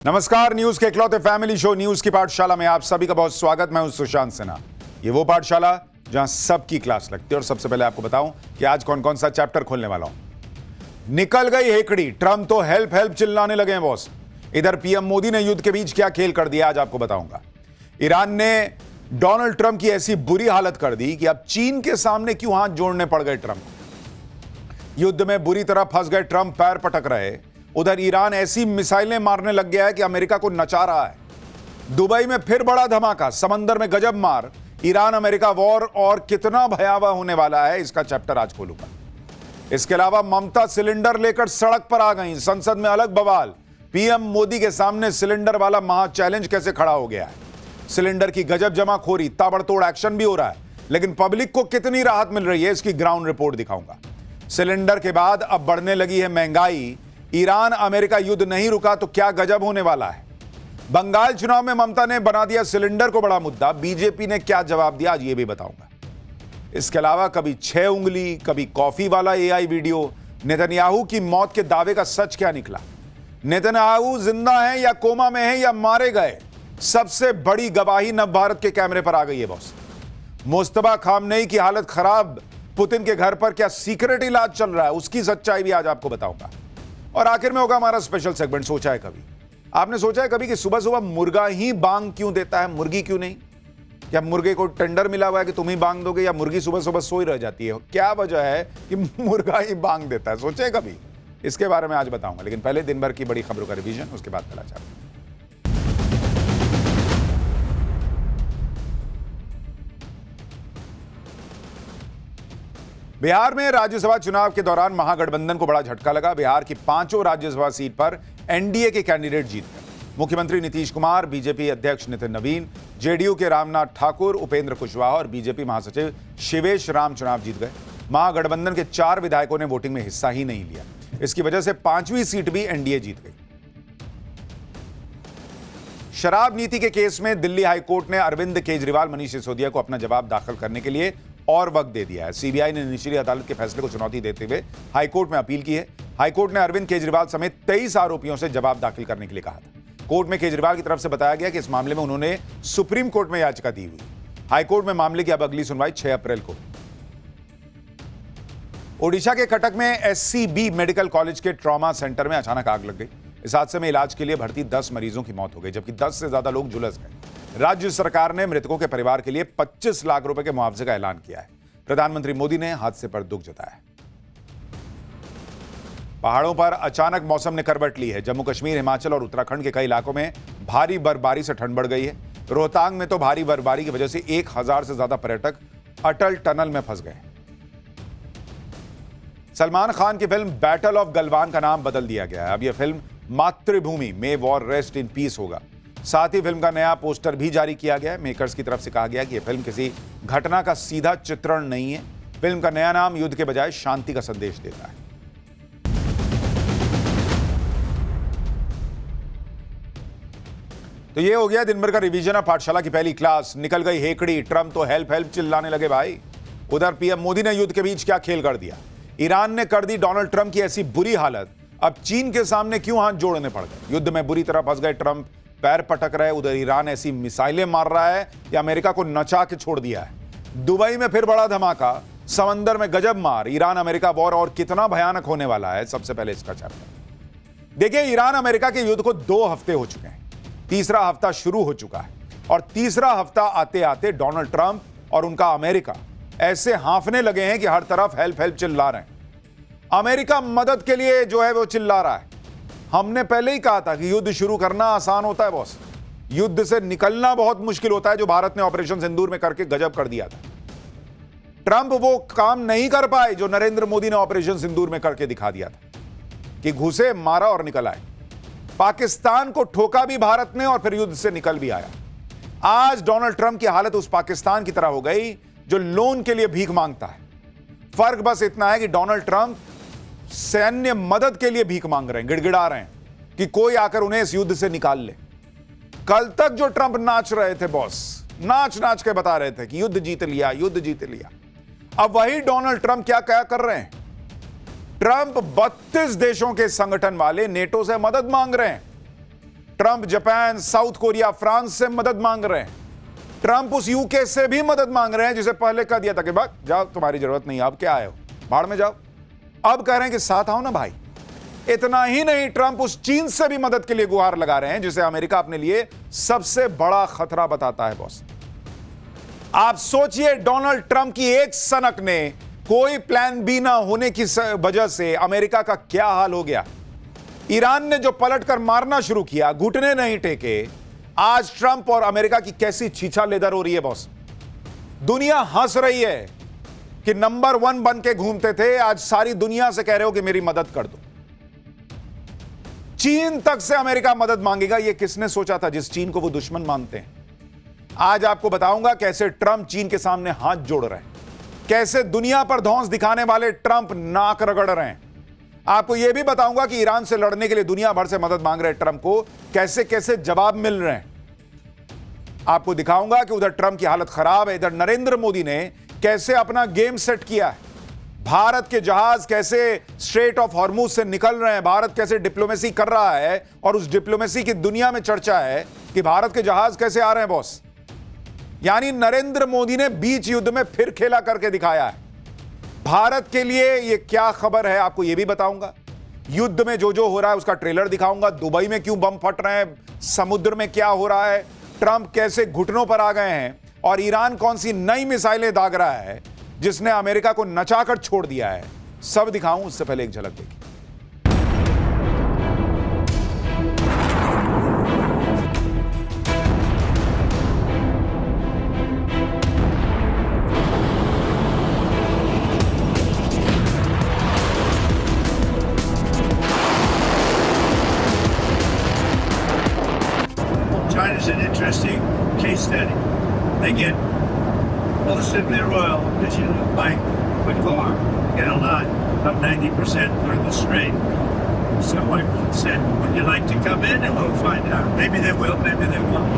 नमस्कार, न्यूज के इकलौते फैमिली शो न्यूज की पाठशाला में आप सभी का बहुत स्वागत। मैं हूं सुशांत सिन्हा। ये वो पाठशाला जहां सबकी क्लास लगती है। और सबसे पहले आपको बताऊं कि आज कौन कौन सा चैप्टर खोलने वाला हूं। निकल गई हेकड़ी, ट्रंप तो हेल्प हेल्प चिल्लाने लगे हैं बॉस। इधर पीएम मोदी ने युद्ध के बीच क्या खेल कर दिया आज आपको बताऊंगा। ईरान ने डोनाल्ड ट्रंप की ऐसी बुरी हालत कर दी कि अब चीन के सामने क्यों हाथ जोड़ने पड़ गए ट्रंप। युद्ध में बुरी तरह फंस गए ट्रंप, पैर पटक रहे। उधर ईरान ऐसी मिसाइलें मारने लग गया है कि अमेरिका को नचा रहा है। दुबई में फिर बड़ा धमाका, समंदर में गजब मार। ईरान अमेरिका वॉर और कितना भयावह होने वाला है, इसका चैप्टर आज खोलूंगा। इसके अलावा ममता सिलेंडर लेकर सड़क पर आ गई, संसद में अलग बवाल। पीएम मोदी के सामने सिलेंडर वाला महा चैलेंज कैसे खड़ा हो गया है। सिलेंडर की गजब जमाखोरी, ताबड़तोड़ एक्शन भी हो रहा है, लेकिन पब्लिक को कितनी राहत मिल रही है, इसकी ग्राउंड रिपोर्ट दिखाऊंगा। सिलेंडर के बाद अब बढ़ने लगी है महंगाई। ईरान अमेरिका युद्ध नहीं रुका तो क्या गजब होने वाला है। बंगाल चुनाव में ममता ने बना दिया सिलेंडर को बड़ा मुद्दा, बीजेपी ने क्या जवाब दिया आज ये भी बताऊंगा। इसके अलावा कभी 6 उंगली, कभी कॉफी वाला एआई वीडियो, नेतन्याहू की मौत के दावे का सच क्या निकला। नेतन्याहू जिंदा हैं या कोमा में हैं या मारे गए, सबसे बड़ी गवाही नव भारत के कैमरे पर आ गई है बॉस। मुस्तफा खामनेई की हालत खराब, पुतिन के घर पर क्या सीक्रेट इलाज चल रहा है, उसकी सच्चाई भी आज आपको बताऊंगा। और आखिर में होगा हमारा स्पेशल सेगमेंट सोचा है कभी। आपने सोचा है कभी कि सुबह सुबह मुर्गा ही बांग क्यों देता है, मुर्गी क्यों नहीं? क्या मुर्गे को टेंडर मिला हुआ है कि तुम ही बांग दोगे, या मुर्गी सुबह सुबह सोई रह जाती है? क्या वजह है कि मुर्गा ही बांग देता है? सोचा है कभी? इसके बारे में आज बताऊंगा, लेकिन पहले दिन भर की बड़ी खबरों का रिवीजन, उसके बाद चला जाए। बिहार में राज्यसभा चुनाव के दौरान महागठबंधन को बड़ा झटका लगा। बिहार की 5 राज्यसभा सीट पर एनडीए के कैंडिडेट जीत गए। मुख्यमंत्री नीतीश कुमार, बीजेपी अध्यक्ष नितिन नवीन, जेडीयू के रामनाथ ठाकुर, उपेंद्र कुशवाहा और बीजेपी महासचिव शिवेश राम चुनाव जीत गए। महागठबंधन के 4 विधायकों ने वोटिंग में हिस्सा ही नहीं लिया। इसकी वजह से 5वीं सीट भी एनडीए जीत गई। शराब नीति के केस में दिल्ली हाईकोर्ट ने अरविंद केजरीवाल, मनीष सिसोदिया को अपना जवाब दाखिल करने के लिए और वक्त दे दिया है। सीबीआई ने निचली अदालत के फैसले को चुनौती देते हुए हाईकोर्ट में अपील की है। हाईकोर्ट ने अरविंद केजरीवाल समेत 23 आरोपियों से जवाब दाखिल करने के लिए कहा था। कोर्ट में केजरीवाल की तरफ से बताया गया कि इस मामले में उन्होंने सुप्रीम कोर्ट में याचिका दी हुई। हाईकोर्ट में मामले की अब अगली सुनवाई 6 अप्रैल को। ओडिशा के कटक में एससीबी मेडिकल कॉलेज के ट्रॉमा सेंटर में अचानक आग लग गई। इस हादसे में इलाज के लिए भर्ती 10 मरीजों की मौत हो गई, जबकि 10 से ज्यादा लोग झुलस गए। राज्य सरकार ने मृतकों के परिवार के लिए 25 लाख रुपए के मुआवजे का ऐलान किया है। प्रधानमंत्री मोदी ने हादसे पर दुख जताया। पहाड़ों पर अचानक मौसम ने करवट ली है। जम्मू कश्मीर, हिमाचल और उत्तराखंड के कई इलाकों में भारी बर्फबारी से ठंड बढ़ गई है। रोहतांग में तो भारी बर्फबारी की वजह से 1000 से ज्यादा पर्यटक अटल टनल में फंस गए। सलमान खान की फिल्म बैटल ऑफ गलवान का नाम बदल दिया गया है। अब यह फिल्म मातृभूमि मे वॉर रेस्ट इन पीस होगा। साथ ही फिल्म का नया पोस्टर भी जारी किया गया है। मेकर्स की तरफ से कहा गया कि यह फिल्म किसी घटना का सीधा चित्रण नहीं है। फिल्म का नया नाम युद्ध के बजाय शांति का संदेश देता है। तो यह हो गया दिन भर का रिवीजन ऑफ पाठशाला की पहली क्लास। निकल गई हेकड़ी, ट्रंप तो हेल्प हेल्प चिल्लाने लगे भाई। उधर पीएम मोदी ने युद्ध के बीच क्या खेल कर दिया। ईरान ने कर दी डोनाल्ड ट्रंप की ऐसी बुरी हालत, अब चीन के सामने क्यों हाथ जोड़ने पड़ गए। युद्ध में बुरी तरह फंस गए ट्रंप, पैर पटक रहे। उधर ईरान ऐसी मिसाइलें मार रहा है कि अमेरिका को नचा के छोड़ दिया है। दुबई में फिर बड़ा धमाका, समंदर में गजब मार। ईरान अमेरिका वॉर और कितना भयानक होने वाला है, सबसे पहले इसका चैप्टर देखिए। ईरान अमेरिका के युद्ध को 2 हफ्ते हो चुके हैं, तीसरा हफ्ता शुरू हो चुका है। और तीसरा हफ्ता आते आते डोनाल्ड ट्रंप और उनका अमेरिका ऐसे हांफने लगे हैं कि हर तरफ हेल्प हेल्प चिल्ला रहे हैं। अमेरिका मदद के लिए जो है वो चिल्ला रहा है। हमने पहले ही कहा था कि युद्ध शुरू करना आसान होता है बॉस, युद्ध से निकलना बहुत मुश्किल होता है, जो भारत ने ऑपरेशन सिंदूर में करके गजब कर दिया था। ट्रंप वो काम नहीं कर पाए जो नरेंद्र मोदी ने ऑपरेशन सिंदूर में करके दिखा दिया था, कि घुसे, मारा और निकल आए। पाकिस्तान को ठोका भी भारत ने और फिर युद्ध से निकल भी आया। आज डोनाल्ड ट्रंप की हालत उस पाकिस्तान की तरह हो गई जो लोन के लिए भीख मांगता है। फर्क बस इतना है कि डोनाल्ड ट्रंप सैन्य मदद के लिए भीख मांग रहे हैं, गिड़गिड़ा रहे हैं कि कोई आकर उन्हें इस युद्ध से निकाल ले। कल तक जो ट्रंप नाच रहे थे बॉस, नाच नाच के बता रहे थे कि युद्ध जीत लिया, युद्ध जीत लिया, अब वही डोनाल्ड ट्रंप क्या कर रहे हैं। ट्रंप 32 देशों के संगठन वाले नेटो से मदद मांग रहे हैं। Trump Japan, south Korea, France से मदद मांग रहे हैं। ट्रंप उस यूके से भी मदद मांग रहे हैं जिसे पहले कह दिया था कि भाग जाओ, तुम्हारी जरूरत नहीं, अब क्या आए हो, भाड़ में जाओ। अब कह रहे हैं कि साथ आओ ना भाई। इतना ही नहीं, ट्रंप उस चीन से भी मदद के लिए गुहार लगा रहे हैं जिसे अमेरिका अपने लिए सबसे बड़ा खतरा बताता है। बॉस, आप सोचिए, डोनाल्ड ट्रंप की एक सनक ने कोई प्लान बी ना होने की वजह से अमेरिका का क्या हाल हो गया। ईरान ने जो पलटकर मारना शुरू किया, घुटने नहीं टेके, आज ट्रंप और अमेरिका की कैसी छीछा लेदर हो रही है। बॉस, दुनिया हंस रही है कि नंबर 1 बन के घूमते थे, आज सारी दुनिया से कह रहे हो कि मेरी मदद कर दो। चीन तक से अमेरिका मदद मांगेगा, यह किसने सोचा था, जिस चीन को वो दुश्मन मानते हैं। आज आपको बताऊंगा कैसे ट्रंप चीन के सामने हाथ जोड़ रहे हैं, कैसे दुनिया पर धौंस दिखाने वाले ट्रंप नाक रगड़ रहे हैं। आपको यह भी बताऊंगा कि ईरान से लड़ने के लिए दुनिया भर से मदद मांग रहे ट्रंप को कैसे कैसे जवाब मिल रहे हैं। आपको दिखाऊंगा कि उधर ट्रंप की हालत खराब है, इधर नरेंद्र मोदी ने कैसे अपना गेम सेट किया है। भारत के जहाज कैसे स्ट्रेट ऑफ हॉर्मुज से निकल रहे हैं, भारत कैसे डिप्लोमेसी कर रहा है, और उस डिप्लोमेसी की दुनिया में चर्चा है कि भारत के जहाज कैसे आ रहे हैं। बॉस, यानी नरेंद्र मोदी ने बीच युद्ध में फिर खेला करके दिखाया है। भारत के लिए यह क्या खबर है, आपको यह भी बताऊंगा। युद्ध में जो जो हो रहा है उसका ट्रेलर दिखाऊंगा। दुबई में क्यों बम फट रहे हैं, समुद्र में क्या हो रहा है, ट्रंप कैसे घुटनों पर आ गए हैं, और ईरान कौन सी नई मिसाइलें दाग रहा है जिसने अमेरिका को नचाकर छोड़ दिया है। सब दिखाऊं, उससे पहले एक झलक देखिए। China's an interesting case study. They get relatively royal that you bike with car, get a lot, up 90% through the strait. So I said, would you like to come in and we'll find out. Maybe they will, maybe they won't.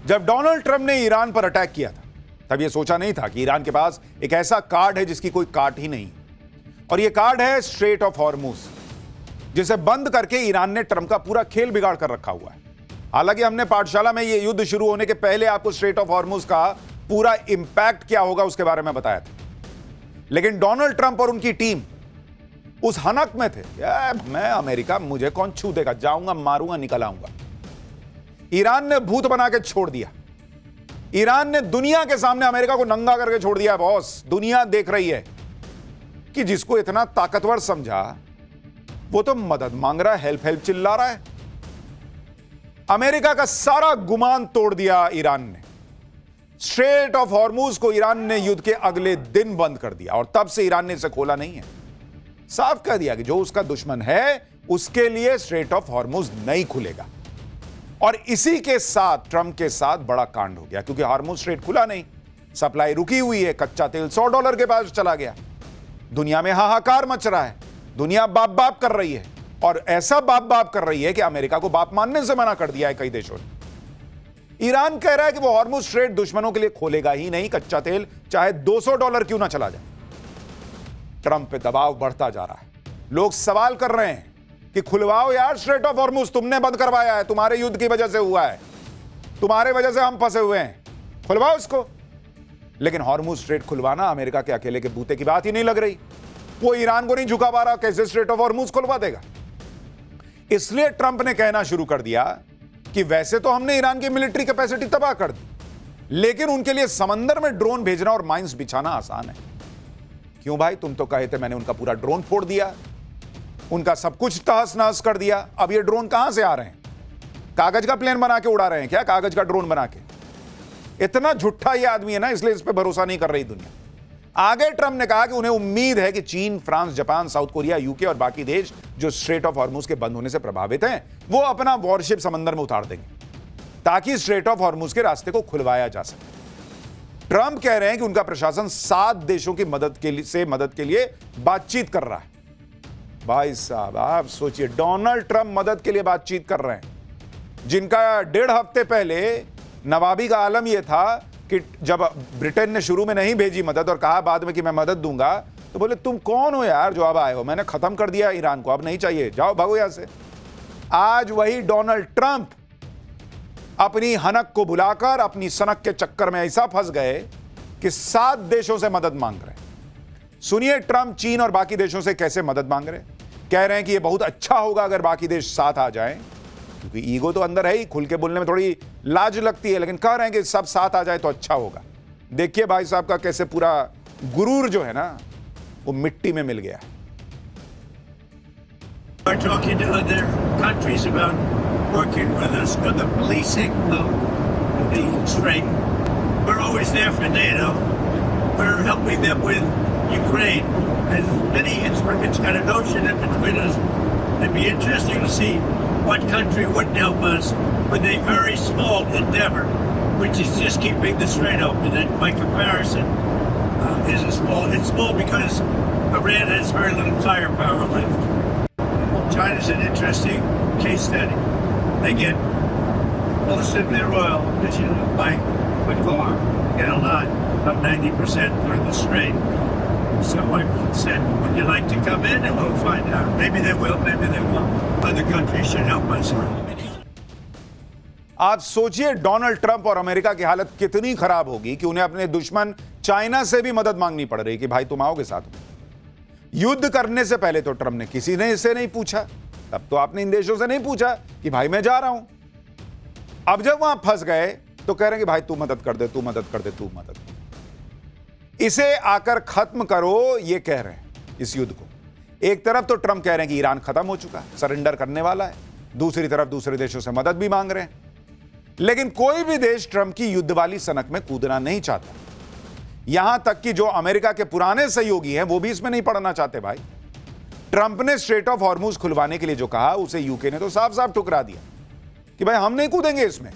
जब Donald Trump ने Iran पर attack किया था, तब यह सोचा नहीं था कि ईरान के पास एक ऐसा कार्ड है जिसकी कोई काट ही नहीं, और यह कार्ड है स्ट्रेट ऑफ हॉर्मुज, जिसे बंद करके ईरान ने ट्रंप का पूरा खेल बिगाड़ कर रखा हुआ है। हालांकि हमने पाठशाला में यह युद्ध शुरू होने के पहले आपको स्ट्रेट ऑफ हॉर्मुज का पूरा इंपैक्ट क्या होगा उसके बारे में बताया था, लेकिन डोनाल्ड ट्रंप और उनकी टीम उस हनक में थे, मैं अमेरिका, मुझे कौन छू देगा, जाऊंगा, मारूंगा, निकल आऊंगा। ईरान ने भूत बना के छोड़ दिया। ईरान ने दुनिया के सामने अमेरिका को नंगा करके छोड़ दिया। बॉस, दुनिया देख रही है कि जिसको इतना ताकतवर समझा वो तो मदद मांग रहा है, हेल्प हेल्प चिल्ला रहा है। अमेरिका का सारा गुमान तोड़ दिया ईरान ने। स्ट्रेट ऑफ हॉर्मुज को ईरान ने युद्ध के अगले दिन बंद कर दिया, और तब से ईरान ने इसे खोला नहीं है। साफ कह दिया कि जो उसका दुश्मन है उसके लिए स्ट्रेट ऑफ हॉर्मुज नहीं खुलेगा। और इसी के साथ ट्रंप के साथ बड़ा कांड हो गया, क्योंकि हॉर्मुज स्ट्रेट खुला नहीं, सप्लाई रुकी हुई है, कच्चा तेल $100 के पास चला गया। दुनिया में हाहाकार मच रहा है, दुनिया बाप बाप कर रही है, और ऐसा बाप बाप कर रही है कि अमेरिका को बाप मानने से मना कर दिया है कई देशों ने। ईरान कह रहा है कि वो हॉर्मुज स्ट्रेट दुश्मनों के लिए खोलेगा ही नहीं, कच्चा तेल चाहे $200 क्यों ना चला जाए। ट्रंप पे दबाव बढ़ता जा रहा है। लोग सवाल कर रहे हैं कि खुलवाओ यार स्ट्रेट ऑफ हॉर्मुज, तुमने बंद करवाया है, तुम्हारे युद्ध की वजह से हुआ है, तुम्हारे वजह से हम फंसे हुए हैं, खुलवाओ इसको। लेकिन हॉर्मुज स्ट्रेट खुलवाना अमेरिका के अकेले के बूते की बात ही नहीं लग रही। वो ईरान को नहीं झुका पा रहा, कैसे स्ट्रेट ऑफ हॉर्मुज खुलवा देगा। इसलिए ट्रंप ने कहना शुरू कर दिया कि वैसे तो हमने ईरान की मिलिट्री कैपेसिटी तबाह कर दी, लेकिन उनके लिए समंदर में ड्रोन भेजना और माइंस बिछाना आसान है। क्यों भाई, तुम तो कहे थे, मैंने उनका पूरा ड्रोन फोड़ दिया, उनका सब कुछ तहस नहस कर दिया। अब ये ड्रोन कहां से आ रहे हैं? कागज का प्लेन बना के उड़ा रहे हैं क्या? कागज का ड्रोन बना के? इतना झूठा ये आदमी है ना, इसलिए इस पे भरोसा नहीं कर रही दुनिया। आगे ट्रंप ने कहा कि उन्हें उम्मीद है कि चीन, France, Japan, south Korea, UK और बाकी देश जो स्ट्रेट ऑफ हॉर्मुज के बंद होने से प्रभावित हैं, वो अपना वॉरशिप समंदर में उतार देंगे ताकि स्ट्रेट ऑफ हॉर्मुज के रास्ते को खुलवाया जा सके। ट्रंप कह रहे हैं कि उनका प्रशासन 7 देशों की मदद के लिए बातचीत कर रहा है। भाई साहब, आप सोचिए, डोनाल्ड ट्रंप मदद के लिए बातचीत कर रहे हैं, जिनका 1.5 हफ्ते पहले नवाबी का आलम यह था कि जब ब्रिटेन ने शुरू में नहीं भेजी मदद और कहा बाद में कि मैं मदद दूंगा, तो बोले तुम कौन हो यार जो अब आए हो, मैंने खत्म कर दिया ईरान को, अब नहीं चाहिए, जाओ भागो यहां से। आज वही डोनाल्ड ट्रंप अपनी हनक को बुलाकर अपनी सनक के चक्कर में ऐसा फंस गए कि 7 देशों से मदद मांग रहे हैं। सुनिए ट्रंप चीन और बाकी देशों से कैसे मदद मांग रहे हैं। कह रहे हैं कि यह बहुत अच्छा होगा अगर बाकी देश साथ आ जाएं, क्योंकि ईगो तो अंदर है ही, खुल के बोलने में थोड़ी लाज लगती है, लेकिन कह रहे हैं कि सब साथ आ जाए तो अच्छा होगा। देखिए भाई साहब का कैसे पूरा गुरूर जो है ना वो मिट्टी में मिल गया है। We're talking to other countries about working with us for the policing of the strait. We're always there for NATO. We're helping them with Ukraine. And it's got an ocean in between us. It'd be interesting to see what country wouldn't help us with a very small endeavor, which is just keeping the strait open. And by comparison, it's small because Iran has very little firepower left. China's an interesting case study. They get all the nuclear oil that you buy with farm, get a lot, about 90% through the strait. Someone said, would you like to come in and we'll find out. Maybe they will, maybe they won't. Other countries should help us. आप सोचिए Donald Trump और America की हालत कितनी खराब होगी कि उन्हें अपने दुश्मन चाइना से भी मदद मांगनी पड़ रही कि भाई तुम आओगे साथ में। युद्ध करने से पहले तो ट्रंप ने किसी ने इससे नहीं पूछा, तब तो आपने इन देशों से नहीं पूछा कि भाई मैं जा रहा हूं। अब जब वहां फंस गए तो कह रहे हैं कि भाई तू मदद कर दे, तू मदद कर दे, तू मदद कर दे। इसे आकर खत्म करो, ये कह रहे हैं इस युद्ध को। एक तरफ तो ट्रंप कह रहे हैं कि ईरान खत्म हो चुका है, सरेंडर करने वाला है, दूसरी तरफ दूसरे देशों से मदद भी मांग रहे हैं। लेकिन कोई भी देश ट्रंप की युद्ध वाली सनक में कूदना नहीं चाहता। यहां तक कि जो अमेरिका के पुराने सहयोगी हैं वो भी इसमें नहीं पड़ना चाहते। भाई ट्रंप ने स्ट्रेट ऑफ हॉर्मुज खुलवाने के लिए जो कहा उसे यूके ने तो साफ साफ ठुकरा दिया कि भाई हम नहीं कूदेंगे इसमें।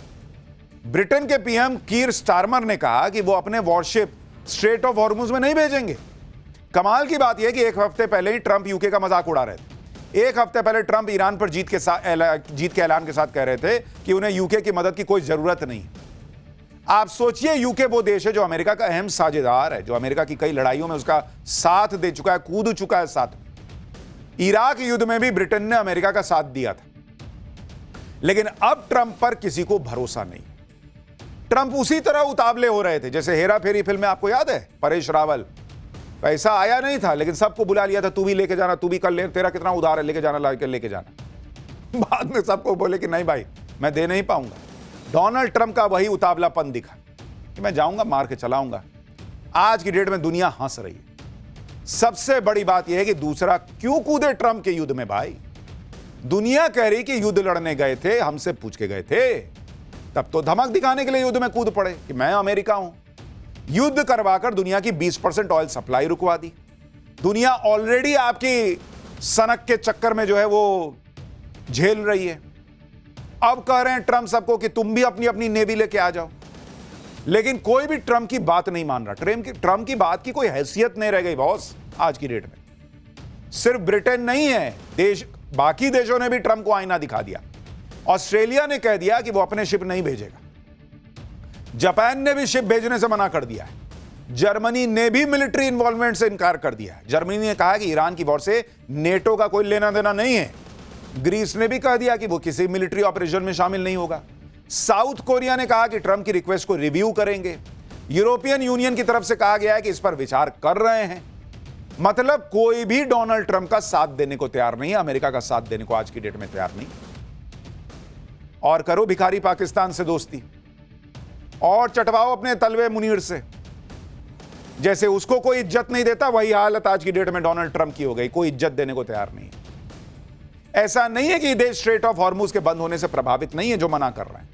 ब्रिटेन के पीएम कीर स्टारमर ने कहा कि वो अपने वॉरशिप स्ट्रेट ऑफ हॉर्मुज में नहीं भेजेंगे। कमाल की बात यह कि एक हफ्ते पहले ही ट्रंप यूके का मजाक उड़ा रहे थे। एक हफ्ते पहले ट्रंप ईरान पर जीत के ऐलान के साथ कह रहे थे कि उन्हें यूके की मदद की कोई जरूरत नहीं। आप सोचिए यूके वो देश है जो अमेरिका का अहम साझेदार है, जो अमेरिका की कई लड़ाइयों में उसका साथ दे चुका है, कूद चुका है साथ में। इराक युद्ध में भी ब्रिटेन ने अमेरिका का साथ दिया था। लेकिन अब ट्रंप पर किसी को भरोसा नहीं। ट्रंप उसी तरह उतावले हो रहे थे जैसे हेरा फेरी फिल्म में, आपको याद है परेश रावल, पैसा आया नहीं था लेकिन सबको बुला लिया था, तू भी लेके जाना, तू भी कर ले, तेरा कितना उधार है, लेके जाना, लेके जाना। बाद में सबको बोले कि नहीं भाई मैं दे नहीं पाऊंगा। डोनाल्ड ट्रंप का वही उतावलापन दिखा कि मैं जाऊंगा मार के चलाऊंगा। आज की डेट में दुनिया हंस रही है। सबसे बड़ी बात यह है कि दूसरा क्यों कूदे ट्रंप के युद्ध में। भाई दुनिया कह रही कि युद्ध लड़ने गए थे, हमसे पूछ के गए थे, तब तो धमक दिखाने के लिए युद्ध में कूद पड़े कि मैं अमेरिका हूं। युद्ध करवाकर दुनिया की 20% ऑयल सप्लाई रुकवा दी। दुनिया ऑलरेडी आपकी सनक के चक्कर में जो है वो झेल रही है। अब कह रहे हैं ट्रंप सबको कि तुम भी अपनी अपनी नेवी लेके आ जाओ। लेकिन कोई भी ट्रंप की बात नहीं मान रहा। ट्रंप की बात की कोई हैसियत नहीं रह गई बॉस आज की डेट में। सिर्फ ब्रिटेन नहीं है, बाकी देशों ने भी ट्रंप को आईना दिखा दिया। ऑस्ट्रेलिया ने कह दिया कि वो अपने शिप नहीं भेजेगा। जापान ने भी शिप भेजने से मना कर दिया है। जर्मनी ने भी मिलिट्री इन्वॉल्वमेंट से इनकार कर दिया है। जर्मनी ने कहा कि ईरान की वॉर से नेटो का कोई लेना देना नहीं है। ग्रीस ने भी कह दिया कि वो किसी मिलिट्री ऑपरेशन में शामिल नहीं होगा। साउथ कोरिया ने कहा कि ट्रंप की रिक्वेस्ट को रिव्यू करेंगे। यूरोपियन यूनियन की तरफ से कहा गया है कि इस पर विचार कर रहे हैं। मतलब कोई भी डोनाल्ड ट्रंप का साथ देने को तैयार नहीं है, अमेरिका का साथ देने को आज की डेट में तैयार नहीं। और करो भिखारी पाकिस्तान से दोस्ती और चटवाओ अपने तलवे मुनीर से। जैसे उसको कोई इज्जत नहीं देता, वही हालत आज की डेट में डोनाल्ड ट्रंप की हो गई। कोई इज्जत देने को तैयार नहीं है। ऐसा नहीं है कि ये देश स्ट्रेट ऑफ हॉर्मुज के बंद होने से प्रभावित नहीं है जो मना कर रहे हैं,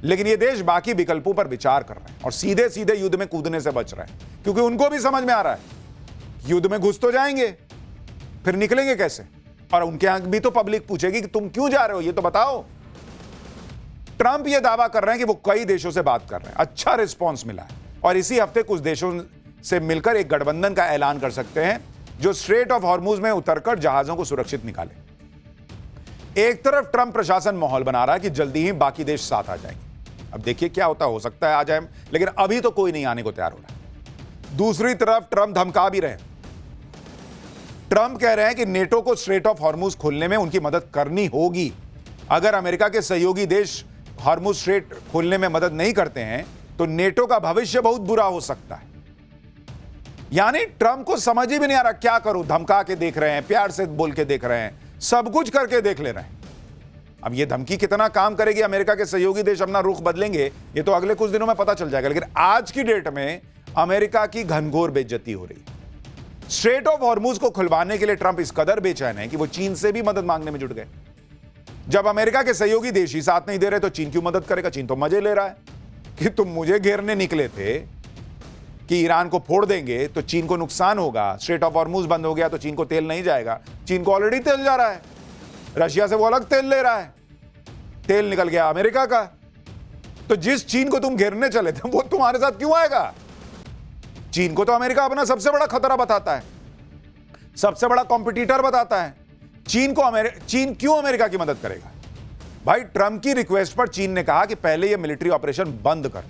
लेकिन ये देश बाकी विकल्पों पर विचार कर रहे हैं और सीधे सीधे युद्ध में कूदने से बच रहे हैं, क्योंकि उनको भी समझ में आ रहा है युद्ध में घुस तो जाएंगे, फिर निकलेंगे कैसे। और उनके यहां भी तो पब्लिक पूछेगी कि तुम क्यों जा रहे हो, ये तो बताओ। ट्रंप ये दावा कर रहे हैं कि वो कई देशों से बात कर रहे हैं, अच्छा रिस्पॉन्स मिला है और इसी हफ्ते कुछ देशों से मिलकर एक गठबंधन का ऐलान कर सकते हैं जो स्ट्रेट ऑफ हॉर्मुज में उतरकर जहाजों को सुरक्षित निकाले। एक तरफ ट्रंप प्रशासन माहौल बना रहा है कि जल्दी ही बाकी देश साथ आ जाएंगे। अब देखिए क्या होता, हो सकता है आ जाए, लेकिन अभी तो कोई नहीं आने को तैयार हो रहा। दूसरी तरफ ट्रंप धमका भी रहे हैं। ट्रंप कह रहे हैं कि नेटो को स्ट्रेट ऑफ हॉर्मुज खोलने में उनकी मदद करनी होगी। अगर अमेरिका के सहयोगी देश हॉर्मुज स्ट्रेट खोलने में मदद नहीं करते हैं तो नेटो का भविष्य बहुत बुरा हो सकता है। यानी ट्रंप को समझ ही भी नहीं आ रहा क्या करूं, धमका के देख रहे हैं, प्यार से बोल के देख रहे हैं, सब कुछ करके देख ले रहे हैं। अब ये धमकी कितना काम करेगी, अमेरिका के सहयोगी देश अपना रुख बदलेंगे, ये तो अगले कुछ दिनों में पता चल जाएगा। लेकिन आज की डेट में अमेरिका की घनघोर बेइज्जती हो रही है। स्ट्रेट ऑफ हॉर्मुज को खुलवाने के लिए ट्रंप इस कदर बेचैन है कि वो चीन से भी मदद मांगने में जुट गए। जब अमेरिका के सहयोगी देश ही साथ नहीं दे रहे तो चीन क्यों मदद करेगा? चीन तो मजे ले रहा है कि तुम मुझे घेरने निकले थे कि ईरान को फोड़ देंगे तो चीन को नुकसान होगा, स्ट्रेट ऑफ हॉर्मुज बंद हो गया तो चीन को तेल नहीं जाएगा। चीन को ऑलरेडी तेल जा रहा है, रशिया से वो अलग तेल ले रहा है, तेल निकल गया अमेरिका का। तो जिस चीन को तुम घेरने चले थे वो तुम्हारे साथ क्यों आएगा? चीन को तो अमेरिका अपना सबसे बड़ा खतरा बताता है, सबसे बड़ा कॉम्पिटिटर बताता है। चीन क्यों अमेरिका की मदद करेगा? भाई ट्रंप की रिक्वेस्ट पर चीन ने कहा कि पहले यह मिलिट्री ऑपरेशन बंद कर।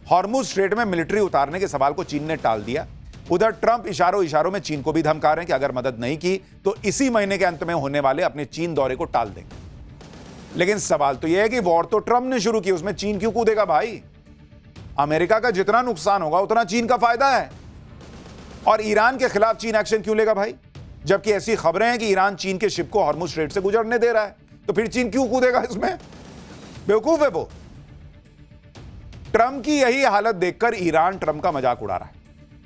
हॉर्मुज स्ट्रेट में मिलिट्री उतारने के सवाल को चीन ने टाल दिया। उधर ट्रंप इशारों में चीन को भी धमका रहे हैं कि अगर मदद नहीं की तो इसी महीने के अंत में होने वाले अपने चीन दौरे को टाल देंगे। लेकिन सवाल तो यह है कि वॉर तो ट्रंप ने शुरू की, उसमें चीन क्यों कूदेगा भाई? अमेरिका का जितना नुकसान होगा उतना चीन का फायदा है। और ईरान के खिलाफ चीन एक्शन क्यों लेगा भाई? जबकि ऐसी खबरें हैं कि ईरान चीन के शिप को हॉर्मुज स्ट्रेट से गुजरने दे रहा है, तो फिर चीन क्यों कूदेगा इसमें? बेवकूफ है वो। ट्रंप की यही हालत देखकर ईरान ट्रंप का मजाक उड़ा रहा है।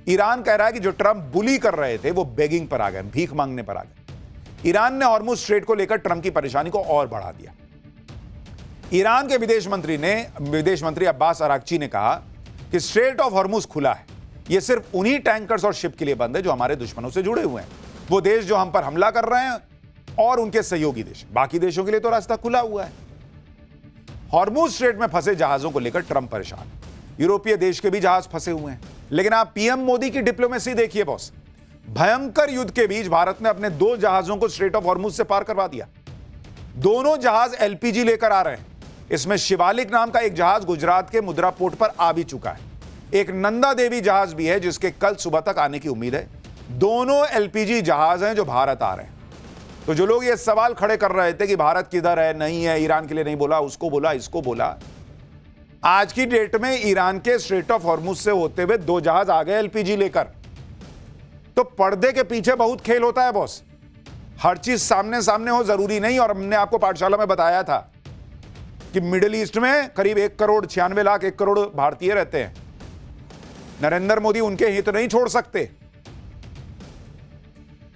ईरान कह रहा है कि जो ट्रंप बुली कर रहे थे वो बेगिंग पर आ गए, भीख मांगने पर आ गए। ईरान ने हॉर्मुज स्ट्रेट को लेकर ट्रंप की परेशानी को और बढ़ा दिया। ईरान के विदेश मंत्री अब्बास अरागची ने कहा कि स्ट्रेट ऑफ हॉर्मुज खुला है, यह सिर्फ उन्हीं टैंकर्स और शिप के लिए बंद है जो हमारे दुश्मनों से जुड़े हुए हैं, वो देश जो हम पर हमला कर रहे हैं और उनके सहयोगी देश। बाकी देशों के लिए तो रास्ता खुला हुआ है। हॉर्मुज स्ट्रेट में फंसे जहाजों को लेकर ट्रंप परेशान, यूरोपीय देश के भी जहाज फंसे हुए हैं। लेकिन आप पीएम मोदी की डिप्लोमेसी देखिए बॉस। भयंकर युद्ध के बीच भारत ने अपने 2 जहाजों को स्ट्रेट ऑफ हॉर्मुज से पार करवा दिया। दोनों जहाज एलपीजी लेकर आ रहे हैं। इसमें शिवालिक नाम का एक जहाज गुजरात के मुद्रा पोर्ट पर आ भी चुका है। एक नंदा देवी जहाज भी है जिसके कल सुबह तक आने की उम्मीद है। दोनों एलपीजी जहाज हैं जो भारत आ रहे हैं। तो जो लोग ये सवाल खड़े कर रहे थे कि भारत किधर है, नहीं है, ईरान के लिए नहीं बोला, उसको बोला, इसको बोला, आज की डेट में ईरान के स्ट्रेट ऑफ हॉर्मुज से होते हुए 2 जहाज आ गए एलपीजी लेकर। तो पर्दे के पीछे बहुत खेल होता है बॉस। हर चीज सामने सामने हो जरूरी नहीं। और हमने आपको पाठशाला में बताया था कि मिडिल ईस्ट में करीब 1 करोड़ भारतीय रहते हैं। नरेंद्र मोदी उनके हित नहीं छोड़ सकते।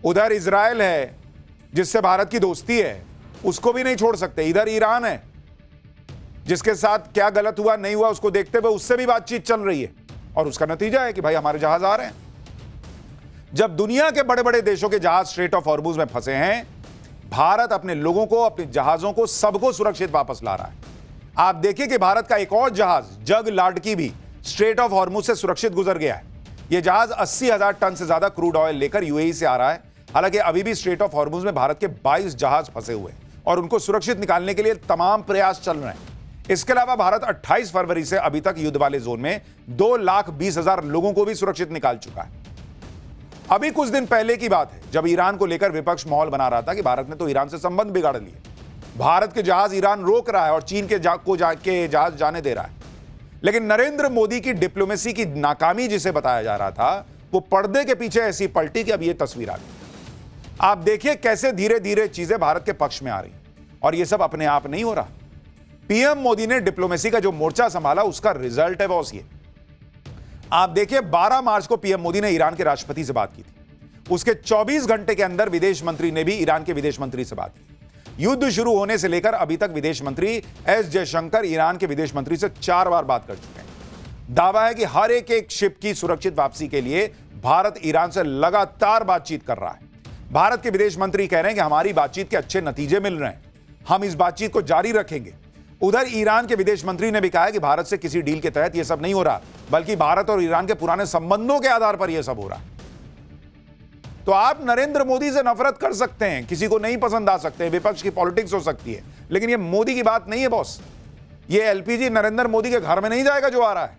उधर इजराइल है जिससे भारत की दोस्ती है, उसको भी नहीं छोड़ सकते। इधर ईरान है जिसके साथ क्या गलत हुआ नहीं हुआ उसको देखते हुए उससे भी बातचीत चल रही है। और उसका नतीजा है कि भाई हमारे जहाज आ रहे हैं। जब दुनिया के बड़े बड़े देशों के जहाज स्ट्रेट ऑफ हॉर्मुज में फंसे हैं, भारत अपने लोगों को, अपने जहाजों को, सबको सुरक्षित वापस ला रहा है। आप देखिए कि भारत का एक और जहाज जग लाडकी भी स्ट्रेट ऑफ हॉर्मुज से सुरक्षित गुजर गया है। यह जहाज 80,000 टन से ज्यादा क्रूड ऑयल लेकर यूएई से आ रहा है। हालांकि अभी भी स्ट्रेट ऑफ हॉर्मुज में भारत के 22 जहाज फंसे हुए हैं और उनको सुरक्षित निकालने के लिए तमाम प्रयास चल रहे हैं। इसके अलावा भारत 28 फरवरी से अभी तक युद्ध वाले जोन में 2,20,000 लोगों को भी सुरक्षित निकाल चुका है। अभी कुछ दिन पहले की बात है जब ईरान को लेकर विपक्ष माहौल बना रहा था कि भारत ने तो ईरान से संबंध बिगाड़ लिए, भारत के जहाज ईरान रोक रहा है और चीन के जहाज जाने दे रहा है। लेकिन नरेंद्र मोदी की डिप्लोमेसी की नाकामी जिसे बताया जा रहा था, वो पर्दे के पीछे ऐसी पलटी कि अब ये तस्वीर आ गई। आप देखिए कैसे धीरे धीरे चीजें भारत के पक्ष में आ रही, और ये सब अपने आप नहीं हो रहा। पीएम मोदी ने डिप्लोमेसी का जो मोर्चा संभाला उसका रिजल्ट है बॉस ये। आप देखिए 12 मार्च को पीएम मोदी ने ईरान के राष्ट्रपति से बात की थी। उसके 24 घंटे के अंदर विदेश मंत्री ने भी ईरान के विदेश मंत्री से बात की। युद्ध शुरू होने से लेकर अभी तक विदेश मंत्री एस जयशंकर ईरान के विदेश मंत्री से 4 बार बात कर चुके हैं। दावा है कि हर एक शिप की सुरक्षित वापसी के लिए भारत ईरान से लगातार बातचीत कर रहा है। भारत के विदेश मंत्री कह रहे हैं कि हमारी बातचीत के अच्छे नतीजे मिल रहे हैं, हम इस बातचीत को जारी रखेंगे। उधर ईरान के विदेश मंत्री ने भी कहा है कि भारत से किसी डील के तहत यह सब नहीं हो रहा, बल्कि भारत और ईरान के पुराने संबंधों के आधार पर यह सब हो रहा है। तो आप नरेंद्र मोदी से नफरत कर सकते हैं, किसी को नहीं पसंद आ सकते हैं, विपक्ष की पॉलिटिक्स हो सकती है, लेकिन यह मोदी की बात नहीं है बॉस। ये एलपीजी नरेंद्र मोदी के घर में नहीं जाएगा जो आ रहा है,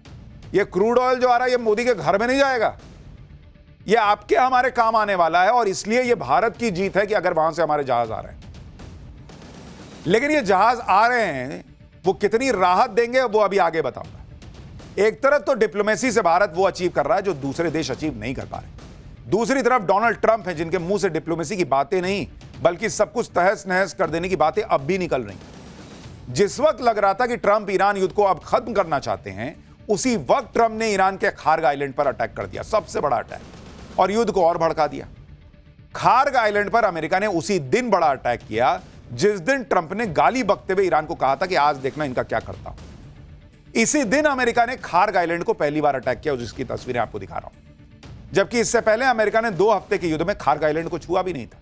ये क्रूड ऑयल जो आ रहा है ये मोदी के घर में नहीं जाएगा, ये आपके हमारे काम आने वाला है। और इसलिए ये भारत की जीत है कि अगर वहां से हमारे जहाज आ रहे हैं। लेकिन ये जहाज आ रहे हैं, वो कितनी राहत देंगे वो अभी आगे बताऊंगा। एक तरफ तो डिप्लोमेसी से भारत वो अचीव कर रहा है जो दूसरे देश अचीव नहीं कर पा रहे, दूसरी तरफ डोनाल्ड ट्रंप है जिनके मुंह से डिप्लोमेसी की बातें नहीं बल्कि सब कुछ तहस नहस कर देने की बातें अब भी निकल रही। जिस वक्त लग रहा था कि ट्रंप ईरान युद्ध को अब खत्म करना चाहते हैं, उसी वक्त ट्रंप ने ईरान के खार्ग आइलैंड पर अटैक कर दिया, सबसे बड़ा अटैक, और युद्ध को और भड़का दिया। खार्ग आइलैंड पर अमेरिका ने उसी दिन बड़ा अटैक किया जिस दिन ट्रंप ने गाली बकते हुए ईरान को कहा था कि आज देखना इनका क्या करता हूं। इसी दिन अमेरिका ने खार्ग आइलैंड को पहली बार अटैक किया, जिसकी तस्वीरें आपको दिखा रहा हूं। जबकि इससे पहले अमेरिका ने 2 हफ्ते के युद्ध में खार्ग आइलैंड को छुआ भी नहीं था।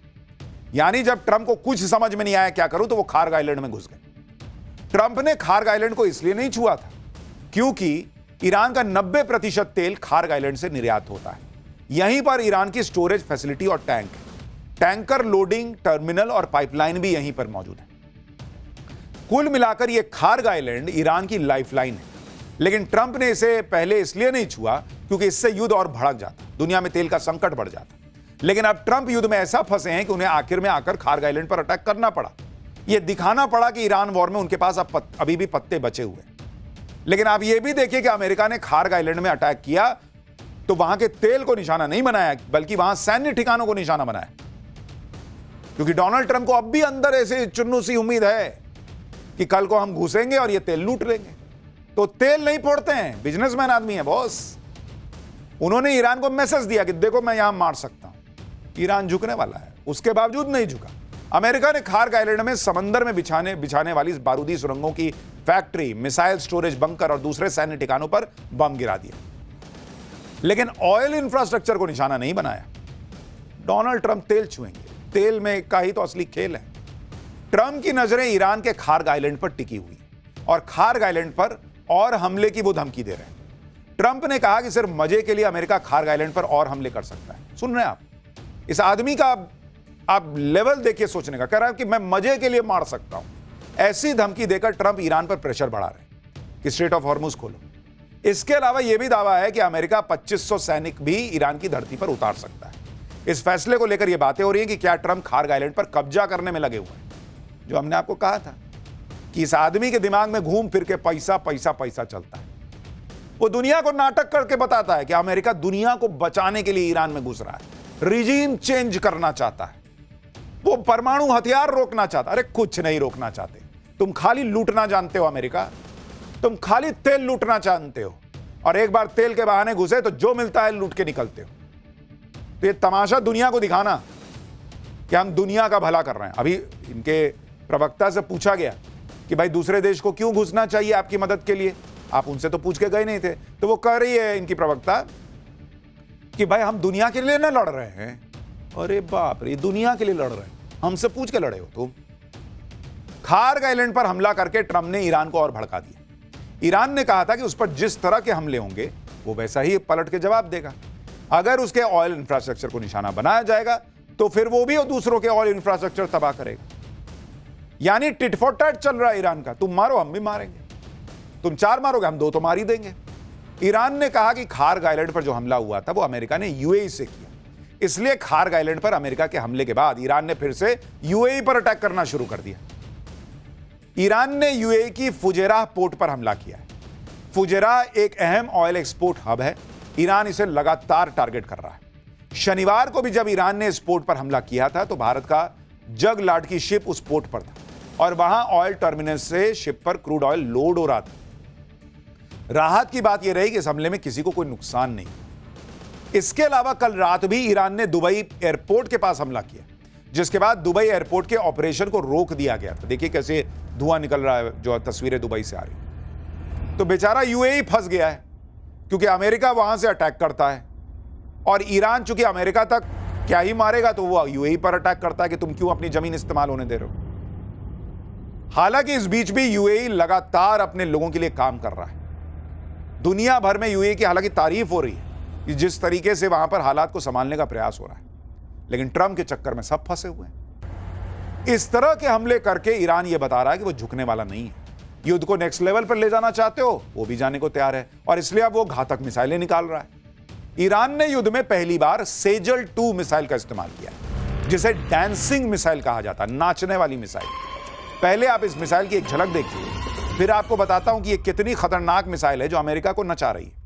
यानी जब ट्रंप को कुछ समझ में नहीं आया क्या करूं, तो वो खार्ग आइलैंड में घुस गए। ट्रंप ने खार्ग आइलैंड को इसलिए नहीं छुआ था क्योंकि ईरान का 90% तेल खार्ग आइलैंड से निर्यात होता है। यहीं पर ईरान की स्टोरेज फैसिलिटी और टैंक है, टैंकर लोडिंग टर्मिनल और पाइपलाइन भी यहीं पर मौजूद है। कुल मिलाकर यह खार्ग आइलैंड ईरान की लाइफलाइन है। लेकिन ट्रंप ने इसे पहले इसलिए नहीं छुआ क्योंकि इससे युद्ध और भड़क जाता, दुनिया में तेल का संकट बढ़ जाता। लेकिन अब ट्रंप युद्ध में ऐसा फंसे हैं कि उन्हें आखिर में आकर खार्ग आइलैंड पर अटैक करना पड़ा। यह दिखाना पड़ा कि ईरान वॉर में उनके पास अभी भी पत्ते बचे हुए हैं। लेकिन आप यह भी देखिए कि अमेरिका ने खार्ग आइलैंड में अटैक किया तो वहां के तेल को निशाना नहीं बनाया बल्कि वहां सैन्य ठिकानों को निशाना बनाया, क्योंकि डोनाल्ड ट्रंप को अब भी अंदर ऐसे चुन्नू सी उम्मीद है कि कल को हम घुसेंगे और ये तेल लूट लेंगे। तो तेल नहीं फोड़ते हैं, बिजनेसमैन आदमी है बॉस। उन्होंने ईरान को मैसेज दिया कि देखो मैं यहां मार सकता हूं। ईरान झुकने वाला है, उसके बावजूद नहीं झुका। अमेरिका ने खार्ग आइलैंड में समंदर में बिछाने वाली बारूदी सुरंगों की फैक्ट्री, मिसाइल स्टोरेज बंकर और दूसरे सैन्य ठिकानों पर बम गिरा दिया, लेकिन ऑयल इंफ्रास्ट्रक्चर को निशाना नहीं बनाया। डोनाल्ड ट्रंप तेल छुएंगे, तेल में का ही तो असली खेल है। ट्रंप की नजरें ईरान के खार्ग आइलैंड पर टिकी हुई और खार्ग आइलैंड पर और हमले की वो धमकी दे रहे हैं। ट्रंप ने कहा कि सिर्फ मजे के लिए अमेरिका खार्ग आइलैंड पर और हमले कर सकता है। सुन रहे हैं आप इस आदमी का, आप लेवल देखिए सोचने का। कह रहा है कि मैं मजे के लिए मार सकता हूं। ऐसी धमकी देकर ट्रंप ईरान पर प्रेशर बढ़ा रहे हैं कि स्ट्रेट ऑफ हॉर्मुज खोलो। इसके अलावा यह भी दावा है कि अमेरिका 2500 सैनिक भी ईरान की धरती पर उतार सकता है। इस फैसले को लेकर यह बातें हो रही हैं कि क्या ट्रंप खार्ग आइलैंड पर कब्जा करने में लगे हुए हैं। जो हमने आपको कहा था कि इस आदमी के दिमाग में घूम फिर के पैसा पैसा पैसा चलता है। वो दुनिया को नाटक करके बताता है कि अमेरिका दुनिया को बचाने के लिए ईरान में घुस रहा है, रिजीम चेंज करना चाहता है, वो परमाणु हथियार रोकना चाहता। अरे कुछ नहीं रोकना चाहते, तुम खाली लूटना जानते हो। अमेरिका, तुम खाली तेल लूटना जानते हो, और एक बार तेल के बहाने घुसे तो जो मिलता है लूट के निकलते हो। तो ये तमाशा दुनिया को दिखाना कि हम दुनिया का भला कर रहे हैं। अभी इनके प्रवक्ता से पूछा गया कि भाई दूसरे देश को क्यों घुसना चाहिए आपकी मदद के लिए, आप उनसे तो पूछ के गए नहीं थे। तो वो कह रही है इनकी प्रवक्ता कि भाई हम दुनिया के लिए ना लड़ रहे हैं। अरे बाप रे, दुनिया के लिए लड़ रहे हैं, हमसे पूछ के लड़े हो तुम। खार्ग आइलैंड पर हमला करके ट्रंप ने ईरान को और भड़का दिया। ईरान ने कहा था कि उस पर जिस तरह के हमले होंगे वो वैसा ही पलट के जवाब देगा। अगर उसके ऑयल इंफ्रास्ट्रक्चर को निशाना बनाया जाएगा तो फिर वो भी दूसरों के ऑयल इंफ्रास्ट्रक्चर तबाह करेगा। यानी टिट फॉर टैट चल रहा है ईरान का, तुम मारो हम भी मारेंगे, तुम 4 मारोगे हम 2 तो मार ही देंगे। ईरान ने कहा कि खार्ग आइलैंड पर जो हमला हुआ था वो अमेरिका ने यूएई से किया, इसलिए खार्ग आइलैंड पर अमेरिका के हमले के बाद ईरान ने फिर से यूएई पर अटैक करना शुरू कर दिया। ईरान ने यूएई की फुजेराह पोर्ट पर हमला किया है। फुजेराह एक अहम ऑयल एक्सपोर्ट हब है, ईरान इसे लगातार टारगेट कर रहा है। शनिवार को भी जब ईरान ने इस पोर्ट पर हमला किया था तो भारत का जग लाड की शिप उस पोर्ट पर था और वहां ऑयल टर्मिनल से शिप पर क्रूड ऑयल लोड हो रहा था। राहत की बात यह रही कि इस हमले में किसी को कोई नुकसान नहीं। इसके अलावा कल रात भी ईरान ने दुबई एयरपोर्ट के पास हमला किया, जिसके बाद दुबई एयरपोर्ट के ऑपरेशन को रोक दिया गया था। देखिए कैसे धुआं निकल रहा है, जो तस्वीरें दुबई से आ रही। तो बेचारा यूएई फंस गया है क्योंकि अमेरिका वहां से अटैक करता है और ईरान चूंकि अमेरिका तक क्या ही मारेगा तो वो यूएई पर अटैक करता है कि तुम क्यों अपनी जमीन इस्तेमाल होने दे रहे हो। हालांकि इस बीच भी यूएई लगातार अपने लोगों के लिए काम कर रहा है। दुनिया भर में यूएई की हालांकि तारीफ हो रही है कि जिस तरीके से वहां पर हालात को संभालने का प्रयास हो रहा है, लेकिन ट्रंप के चक्कर में सब फंसे हुए हैं। इस तरह के हमले करके ईरान यह बता रहा है कि वो झुकने वाला नहीं है। युद्ध को नेक्स्ट लेवल पर ले जाना चाहते हो, वो भी जाने को तैयार है, और इसलिए अब वो घातक मिसाइलें निकाल रहा है। ईरान ने युद्ध में पहली बार सेजल 2 मिसाइल का इस्तेमाल किया, जिसे डांसिंग मिसाइल कहा जाता है, नाचने वाली मिसाइल। पहले आप इस मिसाइल की एक झलक देखिए, फिर आपको बताता हूं कि ये कितनी खतरनाक मिसाइल है जो अमेरिका को नचा रही है।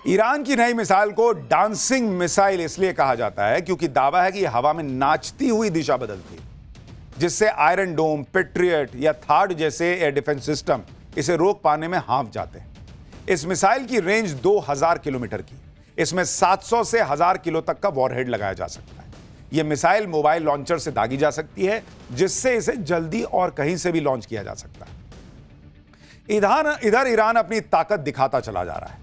ईरान की नई मिसाइल को डांसिंग मिसाइल इसलिए कहा जाता है क्योंकि दावा है कि यह हवा में नाचती हुई दिशा बदलती है, जिससे आयरन डोम, पेट्रियट या थार्ड जैसे एयर डिफेंस सिस्टम इसे रोक पाने में हांफ जाते हैं। इस मिसाइल की रेंज 2000 किलोमीटर की, इसमें 700 से 1000 किलो तक का वॉरहेड लगाया जा सकता है। यह मिसाइल मोबाइल लॉन्चर से दागी जा सकती है, जिससे इसे जल्दी और कहीं से भी लॉन्च किया जा सकता है। इधर ईरान अपनी ताकत दिखाता चला जा रहा है।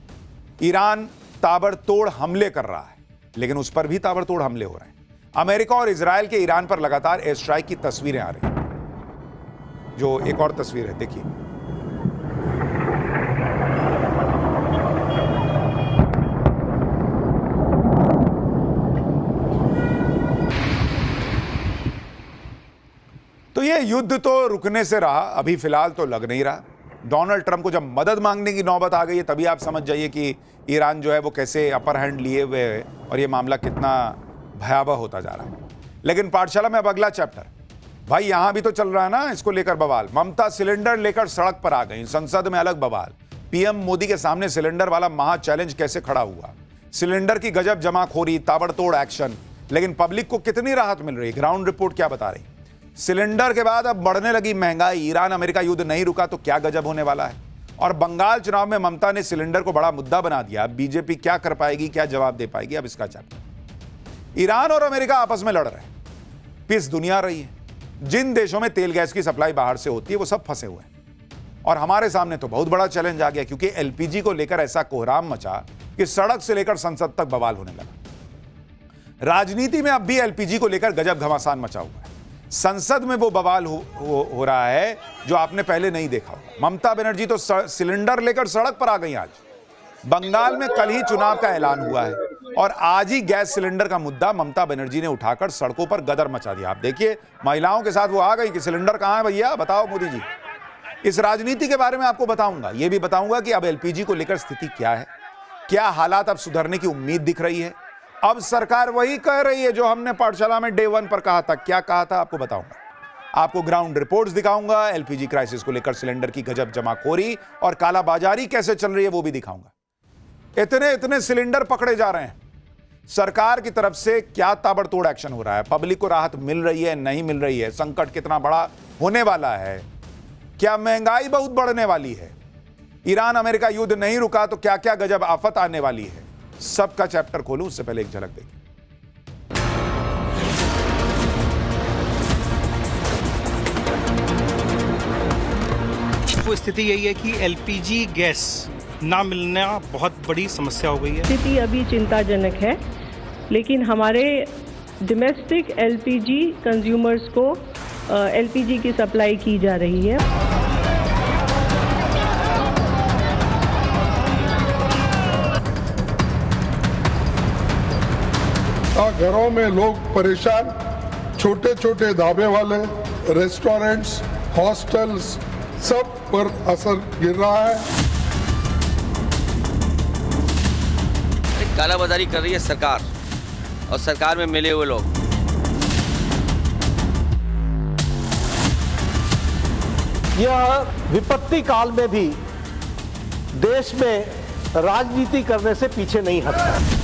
ईरान ताबड़तोड़ हमले कर रहा है, लेकिन उस पर भी ताबड़तोड़ हमले हो रहे हैं। अमेरिका और इजराइल के ईरान पर लगातार एयर स्ट्राइक की तस्वीरें आ रही हैं। जो एक और तस्वीर है, देखिए। तो यह युद्ध तो रुकने से रहा, अभी फिलहाल तो लग नहीं रहा। डोनाल्ड ट्रंप को जब मदद मांगने की नौबत आ गई है, तभी आप समझ जाइए कि ईरान जो है वो कैसे अपर हैंड लिए हुए है और ये मामला कितना भयावह होता जा रहा है। लेकिन पाठशाला में अब अगला चैप्टर, भाई यहां भी तो चल रहा है ना इसको लेकर बवाल। ममता सिलेंडर लेकर सड़क पर आ गई, संसद में अलग बवाल। पीएम मोदी के सामने सिलेंडर वाला महा चैलेंज कैसे खड़ा हुआ, सिलेंडर की गजब जमाखोरी, ताबड़तोड़ एक्शन। लेकिन पब्लिक को कितनी राहत मिल रही, ग्राउंड रिपोर्ट क्या बता रही। सिलेंडर के बाद अब बढ़ने लगी महंगाई, ईरान अमेरिका युद्ध नहीं रुका तो क्या गजब होने वाला है। और बंगाल चुनाव में ममता ने सिलेंडर को बड़ा मुद्दा बना दिया। बीजेपी क्या कर पाएगी, क्या जवाब दे पाएगी, अब इसका चैप्टर। ईरान और अमेरिका आपस में लड़ रहे हैं, पिस दुनिया रही है। जिन देशों में तेल गैस की सप्लाई बाहर से होती है वो सब फंसे हुए हैं। और हमारे सामने तो बहुत बड़ा चैलेंज आ गया, क्योंकि एलपीजी को लेकर ऐसा कोहराम मचा कि सड़क से लेकर संसद तक बवाल होने लगा। राजनीति में अब भी एलपीजी को लेकर गजब घमासान मचा हुआ है। संसद में वो बवाल हो रहा है जो आपने पहले नहीं देखा होगा। ममता बनर्जी तो सिलेंडर लेकर सड़क पर आ गई। आज बंगाल में कल ही चुनाव का ऐलान हुआ है और आज ही गैस सिलेंडर का मुद्दा ममता बनर्जी ने उठाकर सड़कों पर गदर मचा दिया। आप देखिए, महिलाओं के साथ वो आ गई कि सिलेंडर कहां है भैया, बताओ मोदी जी। इस राजनीति के बारे में आपको बताऊंगा, ये भी बताऊंगा कि अब एलपीजी को लेकर स्थिति क्या है, क्या हालात अब सुधरने की उम्मीद दिख रही है। अब सरकार वही कह रही है जो हमने पाठशाला में डे 1 पर कहा था। क्या कहा था आपको बताऊंगा, आपको ग्राउंड रिपोर्ट्स दिखाऊंगा, एलपीजी क्राइसिस को लेकर सिलेंडर की गजब जमाखोरी और कालाबाजारी कैसे चल रही है वो भी दिखाऊंगा। इतने सिलेंडर पकड़े जा रहे हैं, सरकार की तरफ से क्या ताबड़तोड़ एक्शन हो रहा है, पब्लिक को राहत मिल रही है, नहीं मिल रही है, संकट कितना बड़ा होने वाला है, क्या महंगाई बहुत बढ़ने वाली है, ईरान अमेरिका युद्ध नहीं रुका तो क्या क्या गजब आफत आने वाली है, सबका चैप्टर खोलूं उससे पहले एक झलक देखिए। वो स्थिति यही है कि एलपीजी गैस ना मिलना बहुत बड़ी समस्या हो गई है। स्थिति अभी चिंताजनक है, लेकिन हमारे डोमेस्टिक एलपीजी कंज्यूमर्स को एलपीजी की सप्लाई की जा रही है। घरों में लोग परेशान, छोटे छोटे ढाबे वाले, रेस्टोरेंट्स, हॉस्टल्स, सब पर असर गिर रहा है। कालाबाजारी कर रही है सरकार और सरकार में मिले हुए लोग। यह विपत्ति काल में भी देश में राजनीति करने से पीछे नहीं हटता।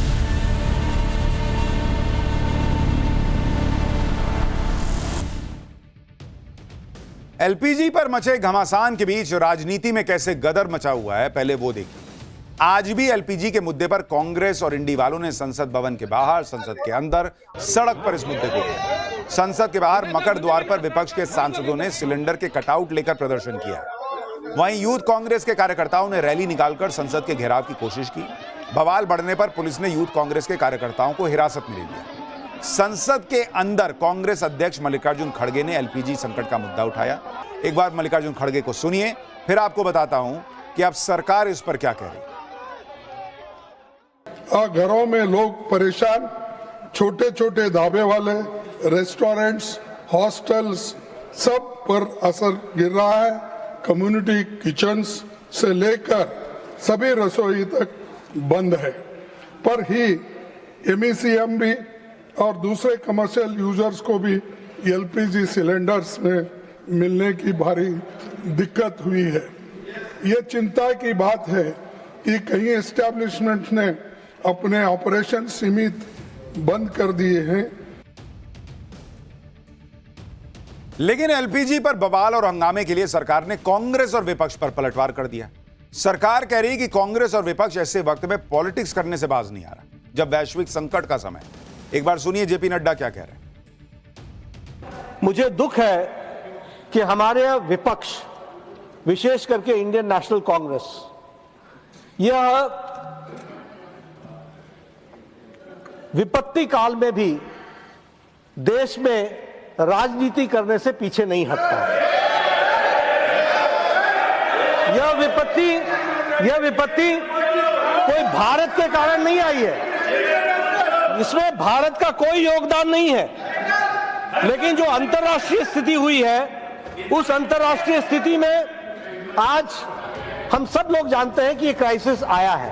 एलपीजी पर मचे घमासान के बीच राजनीति में कैसे गदर मचा हुआ है, पहले वो देखिए। आज भी एलपीजी के मुद्दे पर कांग्रेस और इंडी वालों ने संसद भवन के बाहर, संसद के अंदर, सड़क पर इस मुद्दे को उठाया। संसद के बाहर मकर द्वार पर विपक्ष के सांसदों ने सिलेंडर के कटआउट लेकर प्रदर्शन किया। वहीं यूथ कांग्रेस के कार्यकर्ताओं ने रैली निकालकर संसद के घेराव की कोशिश की। बवाल बढ़ने पर पुलिस ने यूथ कांग्रेस के कार्यकर्ताओं को हिरासत में ले लिया। संसद के अंदर कांग्रेस अध्यक्ष मल्लिकार्जुन खड़गे ने एलपीजी संकट का मुद्दा उठाया। एक बार मल्लिकार्जुन खड़गे को सुनिए, फिर आपको बताता हूं कि अब सरकार इस पर क्या कह रही है। घरों में लोग परेशान, छोटे छोटे ढाबे वाले, रेस्टोरेंट्स, हॉस्टल्स सब पर असर गिर रहा है। कम्युनिटी किचन्स से लेकर सभी रसोई तक बंद है। पर ही एमईसीएमबी और दूसरे कमर्शियल यूजर्स को भी एलपीजी सिलेंडर्स में मिलने की भारी दिक्कत हुई है। ये चिंता की बात है कि कई एस्टैब्लिशमेंट ने अपने ऑपरेशन सीमित बंद कर दिए हैं। लेकिन एलपीजी पर बवाल और हंगामे के लिए सरकार ने कांग्रेस और विपक्ष पर पलटवार कर दिया। सरकार कह रही है कि कांग्रेस और विपक्ष ऐसे वक्त में पॉलिटिक्स करने से बाज नहीं आ रहा, जब वैश्विक संकट का समय। एक बार सुनिए जेपी नड्डा क्या कह रहे हैं। मुझे दुख है कि हमारे विपक्ष, विशेष करके इंडियन नेशनल कांग्रेस, यह विपत्ति काल में भी देश में राजनीति करने से पीछे नहीं हटता। यह विपत्ति कोई भारत के कारण नहीं आई है, इसमें भारत का कोई योगदान नहीं है। लेकिन जो अंतर्राष्ट्रीय स्थिति हुई है, उस अंतर्राष्ट्रीय स्थिति में आज हम सब लोग जानते हैं कि ये क्राइसिस आया है।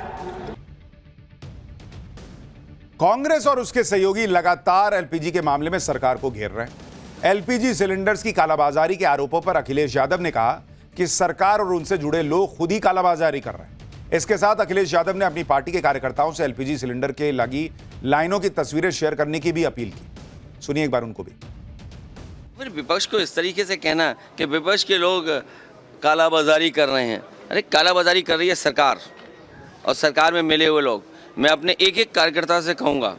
कांग्रेस और उसके सहयोगी लगातार एलपीजी के मामले में सरकार को घेर रहे हैं। एलपीजी सिलेंडर्स की कालाबाजारी के आरोपों पर अखिलेश यादव ने कहा कि सरकार और उनसे जुड़े लोग खुद ही कालाबाजारी कर रहे हैं। इसके साथ अखिलेश यादव ने अपनी पार्टी के कार्यकर्ताओं से एलपीजी सिलेंडर के लगी लाइनों की तस्वीरें शेयर करने की भी अपील की। सुनिए एक बार उनको भी। फिर विपक्ष को इस तरीके से कहना कि विपक्ष के लोग कालाबाजारी कर रहे हैं, अरे कालाबाजारी कर रही है सरकार और सरकार में मिले हुए लोग। मैं अपने एक एक कार्यकर्ता से कहूँगा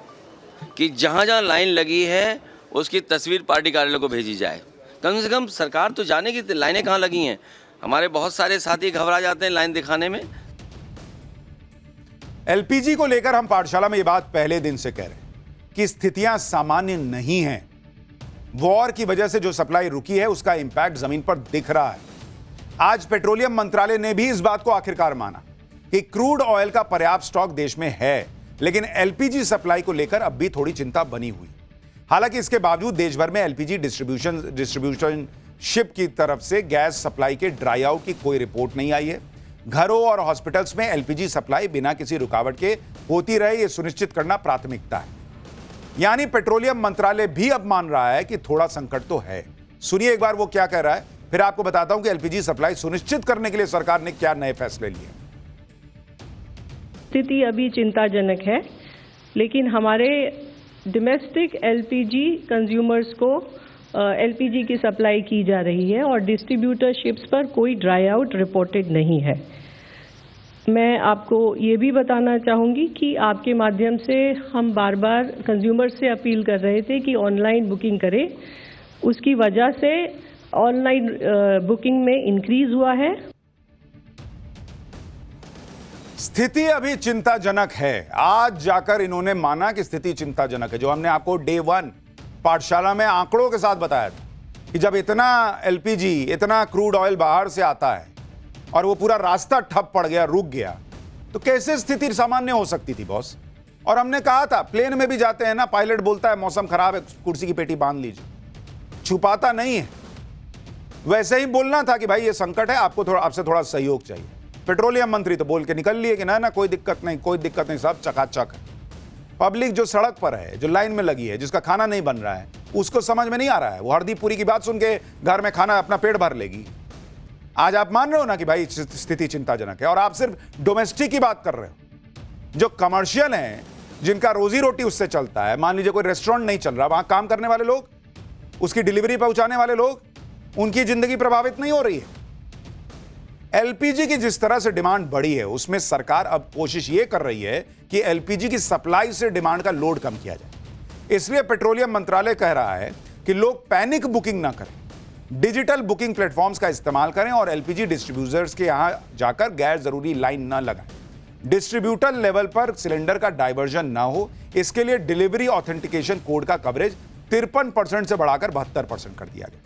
कि जहाँ जहाँ लाइन लगी है उसकी तस्वीर पार्टी कार्यालय को भेजी जाए। कम से कम सरकार तो जाने की लाइनें कहाँ लगी हैं। हमारे बहुत सारे साथी घबरा जाते हैं लाइन दिखाने में। एलपीजी को लेकर हम पाठशाला में ये बात पहले दिन से कह रहे हैं कि स्थितियां सामान्य नहीं हैं। वॉर की वजह से जो सप्लाई रुकी है उसका इंपैक्ट जमीन पर दिख रहा है। आज पेट्रोलियम मंत्रालय ने भी इस बात को आखिरकार माना कि क्रूड ऑयल का पर्याप्त स्टॉक देश में है, लेकिन एलपीजी सप्लाई को लेकर अब भी थोड़ी चिंता बनी हुई। हालांकि इसके बावजूद देश भर में एलपीजी डिस्ट्रीब्यूशन शिप की तरफ से गैस सप्लाई के ड्राई आउट की कोई रिपोर्ट नहीं आई है। घरों और हॉस्पिटल्स में एलपीजी सप्लाई बिना किसी रुकावट के होती रहे, यह सुनिश्चित करना प्राथमिकता है। यानी पेट्रोलियम मंत्रालय भी अब मान रहा है कि थोड़ा संकट तो है। सुनिए एक बार वो क्या कह रहा है, फिर आपको बताता हूं कि एलपीजी सप्लाई सुनिश्चित करने के लिए सरकार ने क्या नए फैसले लिए। स्थिति अभी चिंताजनक है, लेकिन हमारे डोमेस्टिक एलपीजी कंज्यूमर्स को एलपीजी की सप्लाई की जा रही है और डिस्ट्रीब्यूटरशिप्स पर कोई ड्राई आउट रिपोर्टेड नहीं है। मैं आपको ये भी बताना चाहूँगी कि आपके माध्यम से हम बार बार कंज्यूमर से अपील कर रहे थे कि ऑनलाइन बुकिंग करें। उसकी वजह से ऑनलाइन बुकिंग में इंक्रीज हुआ है। स्थिति अभी चिंताजनक है। आज जाकर इन्होंने माना कि स्थिति चिंताजनक है। जो हमने आपको डे 1 पाठशाला में आंकड़ों के साथ बताया था कि जब इतना एलपीजी, इतना क्रूड ऑयल बाहर से आता है और वो पूरा रास्ता ठप पड़ गया, रुक गया, तो कैसे स्थिति सामान्य हो सकती थी बॉस। और हमने कहा था, प्लेन में भी जाते हैं ना, पायलट बोलता है मौसम खराब है, कुर्सी की पेटी बांध लीजिए, छुपाता नहीं है। वैसे ही बोलना था कि भाई ये संकट है, आपको थोड़ा, आपसे थोड़ा सहयोग चाहिए। पेट्रोलियम मंत्री तो बोल के निकल लिए कि ना कोई दिक्कत नहीं, कोई दिक्कत नहीं, सब चकाचक है। पब्लिक जो सड़क पर है, जो लाइन में लगी है, जिसका खाना नहीं बन रहा है, उसको समझ में नहीं आ रहा है। वो हरदीप पुरी की बात सुन के घर में खाना अपना पेट भर लेगी। आज आप मान रहे हो ना कि भाई स्थिति चिंताजनक है, और आप सिर्फ डोमेस्टिक की बात कर रहे हो। जो कमर्शियल हैं, जिनका रोजी रोटी उससे चलता है, मान लीजिए कोई रेस्टोरेंट नहीं चल रहा, वहां काम करने वाले लोग, उसकी डिलीवरी पहुंचाने वाले लोग, उनकी जिंदगी प्रभावित नहीं हो रही है। एलपीजी की जिस तरह से डिमांड बढ़ी है, उसमें सरकार अब कोशिश यह कर रही है कि एलपीजी की सप्लाई से डिमांड का लोड कम किया जाए। इसलिए पेट्रोलियम मंत्रालय कह रहा है कि लोग पैनिक बुकिंग ना करें, डिजिटल बुकिंग प्लेटफॉर्म्स का इस्तेमाल करें और एलपीजी डिस्ट्रीब्यूटर्स के यहां जाकर गैर जरूरी लाइन ना लगाएं। डिस्ट्रीब्यूटर लेवल पर सिलेंडर का डाइवर्जन ना हो, इसके लिए डिलीवरी ऑथेंटिकेशन कोड का कवरेज 53% से बढ़ाकर 72% कर दिया गया।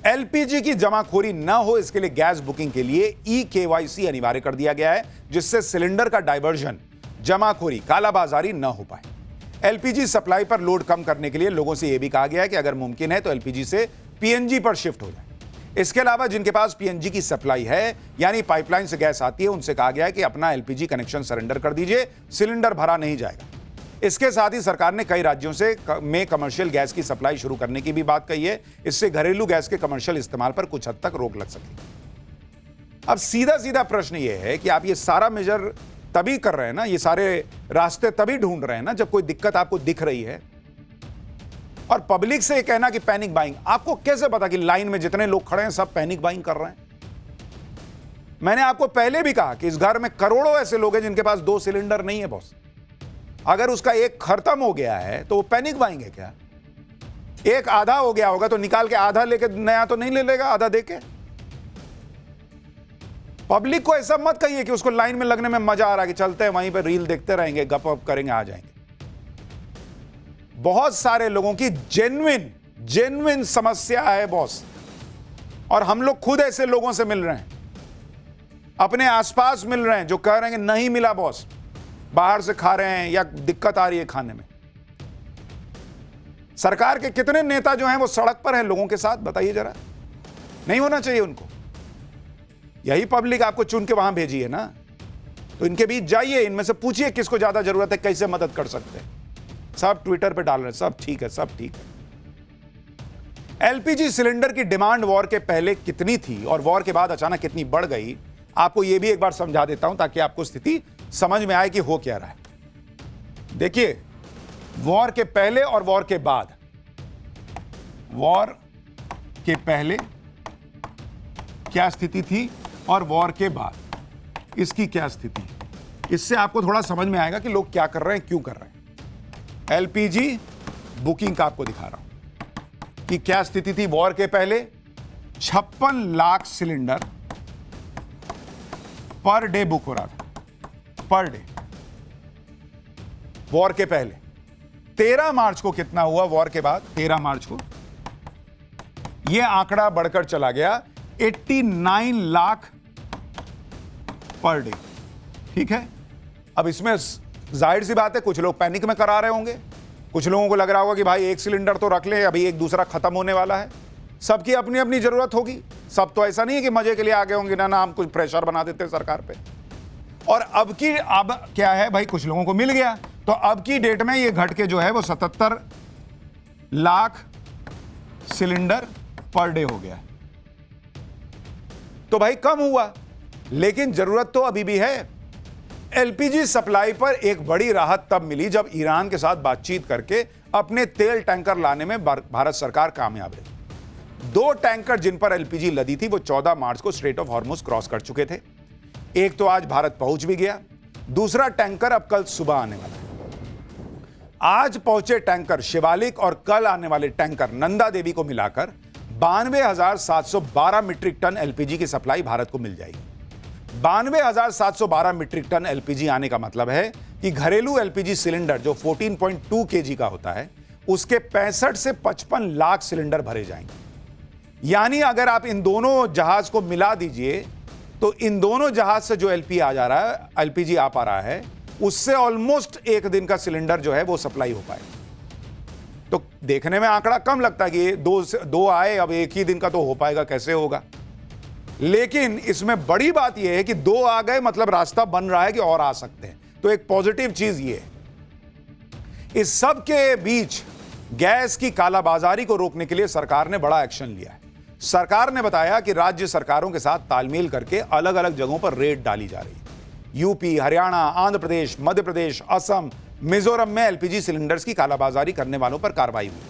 एलपीजी की जमाखोरी न हो इसके लिए गैस बुकिंग के लिए ई-केवाईसी अनिवार्य कर दिया गया है, जिससे सिलेंडर का डाइवर्जन, जमाखोरी, कालाबाजारी न हो पाए। एलपीजी सप्लाई पर लोड कम करने के लिए लोगों से यह भी कहा गया है कि अगर मुमकिन है तो एलपीजी से पीएनजी पर शिफ्ट हो जाए। इसके अलावा जिनके पास पीएनजी की सप्लाई है, यानी पाइपलाइन से गैस आती है, उनसे कहा गया है कि अपना एलपीजी कनेक्शन सरेंडर कर दीजिए, सिलेंडर भरा नहीं जाएगा। इसके साथ ही सरकार ने कई राज्यों में कमर्शियल गैस की सप्लाई शुरू करने की भी बात कही है। इससे घरेलू गैस के कमर्शियल इस्तेमाल पर कुछ हद तक रोक लग सकेगी। अब सीधा सीधा प्रश्न यह है कि आप ये सारा मेजर तभी कर रहे हैं ना, ये सारे रास्ते तभी ढूंढ रहे हैं ना जब कोई दिक्कत आपको दिख रही है। और पब्लिक से कहना कि पैनिक बाइंग, आपको कैसे पता कि लाइन में जितने लोग खड़े हैं सब पैनिक बाइंग कर रहे हैं? मैंने आपको पहले भी कहा कि इस घर में करोड़ों ऐसे लोग हैं जिनके पास 2 सिलेंडर नहीं है बॉस। अगर उसका एक खत्म हो गया है तो वो पैनिक बाइंग है क्या? एक आधा हो गया होगा तो निकाल के आधा लेके नया तो नहीं ले लेगा आधा देके? पब्लिक को ऐसा मत कहिए कि उसको लाइन में लगने में मजा आ रहा है कि चलते हैं वहीं पर रील देखते रहेंगे, गप अप करेंगे, आ जाएंगे। बहुत सारे लोगों की जेन्युइन समस्या है बॉस, और हम लोग खुद ऐसे लोगों से मिल रहे हैं, अपने आसपास मिल रहे हैं जो कह रहे हैं कि नहीं मिला बॉस, बाहर से खा रहे हैं या दिक्कत आ रही है खाने में। सरकार के कितने नेता जो हैं वो सड़क पर हैं लोगों के साथ, बताइए जरा। नहीं होना चाहिए उनको? यही पब्लिक आपको चुन के वहां भेजी है ना, तो इनके बीच जाइए, इनमें से पूछिए किसको ज्यादा जरूरत है, कैसे मदद कर सकते हैं। सब ट्विटर पे डाल रहे हैं सब ठीक है, सब ठीक है। एलपीजी सिलेंडर की डिमांड वॉर के पहले कितनी थी और वॉर के बाद अचानक कितनी बढ़ गई, आपको यह भी एक बार समझा देता हूं ताकि आपको स्थिति समझ में आए कि हो क्या रहा है। देखिए, वॉर के पहले और वॉर के बाद, वॉर के पहले क्या स्थिति थी और वॉर के बाद इसकी क्या स्थिति, इससे आपको थोड़ा समझ में आएगा कि लोग क्या कर रहे हैं, क्यों कर रहे हैं। एलपीजी बुकिंग का आपको दिखा रहा हूं कि क्या स्थिति थी वॉर के पहले। 56 lakh cylinder per day book हो रहा था, पर डे, वॉर के पहले। 13 मार्च को कितना हुआ वॉर के बाद? 13 मार्च को यह आंकड़ा बढ़कर चला गया 89 लाख पर डे। ठीक है, अब इसमें जाहिर सी बात है कुछ लोग पैनिक में करा रहे होंगे, कुछ लोगों को लग रहा होगा कि भाई एक सिलेंडर तो रख ले, अभी एक दूसरा खत्म होने वाला है। सबकी अपनी अपनी जरूरत होगी, सब तो ऐसा नहीं है कि मजे के लिए आगे होंगे ना हम कुछ प्रेशर बना देते हैं सरकार पे। और अब क्या है भाई, कुछ लोगों को मिल गया तो अब की डेट में ये घट के जो है वो 77 लाख सिलेंडर पर डे हो गया। तो भाई कम हुआ, लेकिन जरूरत तो अभी भी है। एलपीजी सप्लाई पर एक बड़ी राहत तब मिली जब ईरान के साथ बातचीत करके अपने तेल टैंकर लाने में भारत सरकार कामयाब रही। 2 टैंकर जिन पर एलपीजी लदी थी वो 14 मार्च को स्ट्रेट ऑफ हॉर्मुज क्रॉस कर चुके थे। एक तो आज भारत पहुंच भी गया, दूसरा टैंकर अब कल सुबह आने वाला है। आज पहुंचे टैंकर शिवालिक और कल आने वाले टैंकर नंदा देवी को मिलाकर 92,712 मीट्रिक टन एलपीजी की सप्लाई भारत को मिल जाएगी। 92,712 मीट्रिक टन एलपीजी आने का मतलब है कि घरेलू एलपीजी सिलेंडर जो 14.2 केजी का होता है उसके 65 से 55 लाख सिलेंडर भरे जाएंगे। यानी अगर आप इन दोनों जहाज को मिला दीजिए तो इन दोनों जहाज से जो एलपीजी आ पा रहा है उससे ऑलमोस्ट एक दिन का सिलेंडर जो है वो सप्लाई हो पाए। तो देखने में आंकड़ा कम लगता है कि दो आए, अब एक ही दिन का तो हो पाएगा, कैसे होगा। लेकिन इसमें बड़ी बात यह है कि 2 आ गए मतलब रास्ता बन रहा है कि और आ सकते हैं। तो एक पॉजिटिव चीज ये है। इस सब के बीच गैस की कालाबाजारी को रोकने के लिए सरकार ने बड़ा एक्शन लिया है। सरकार ने बताया कि राज्य सरकारों के साथ तालमेल करके अलग अलग जगहों पर रेड डाली जा रही है। यूपी, हरियाणा, आंध्र प्रदेश, मध्य प्रदेश, असम, मिजोरम में एलपीजी सिलेंडर्स की कालाबाजारी करने वालों पर कार्रवाई हुई।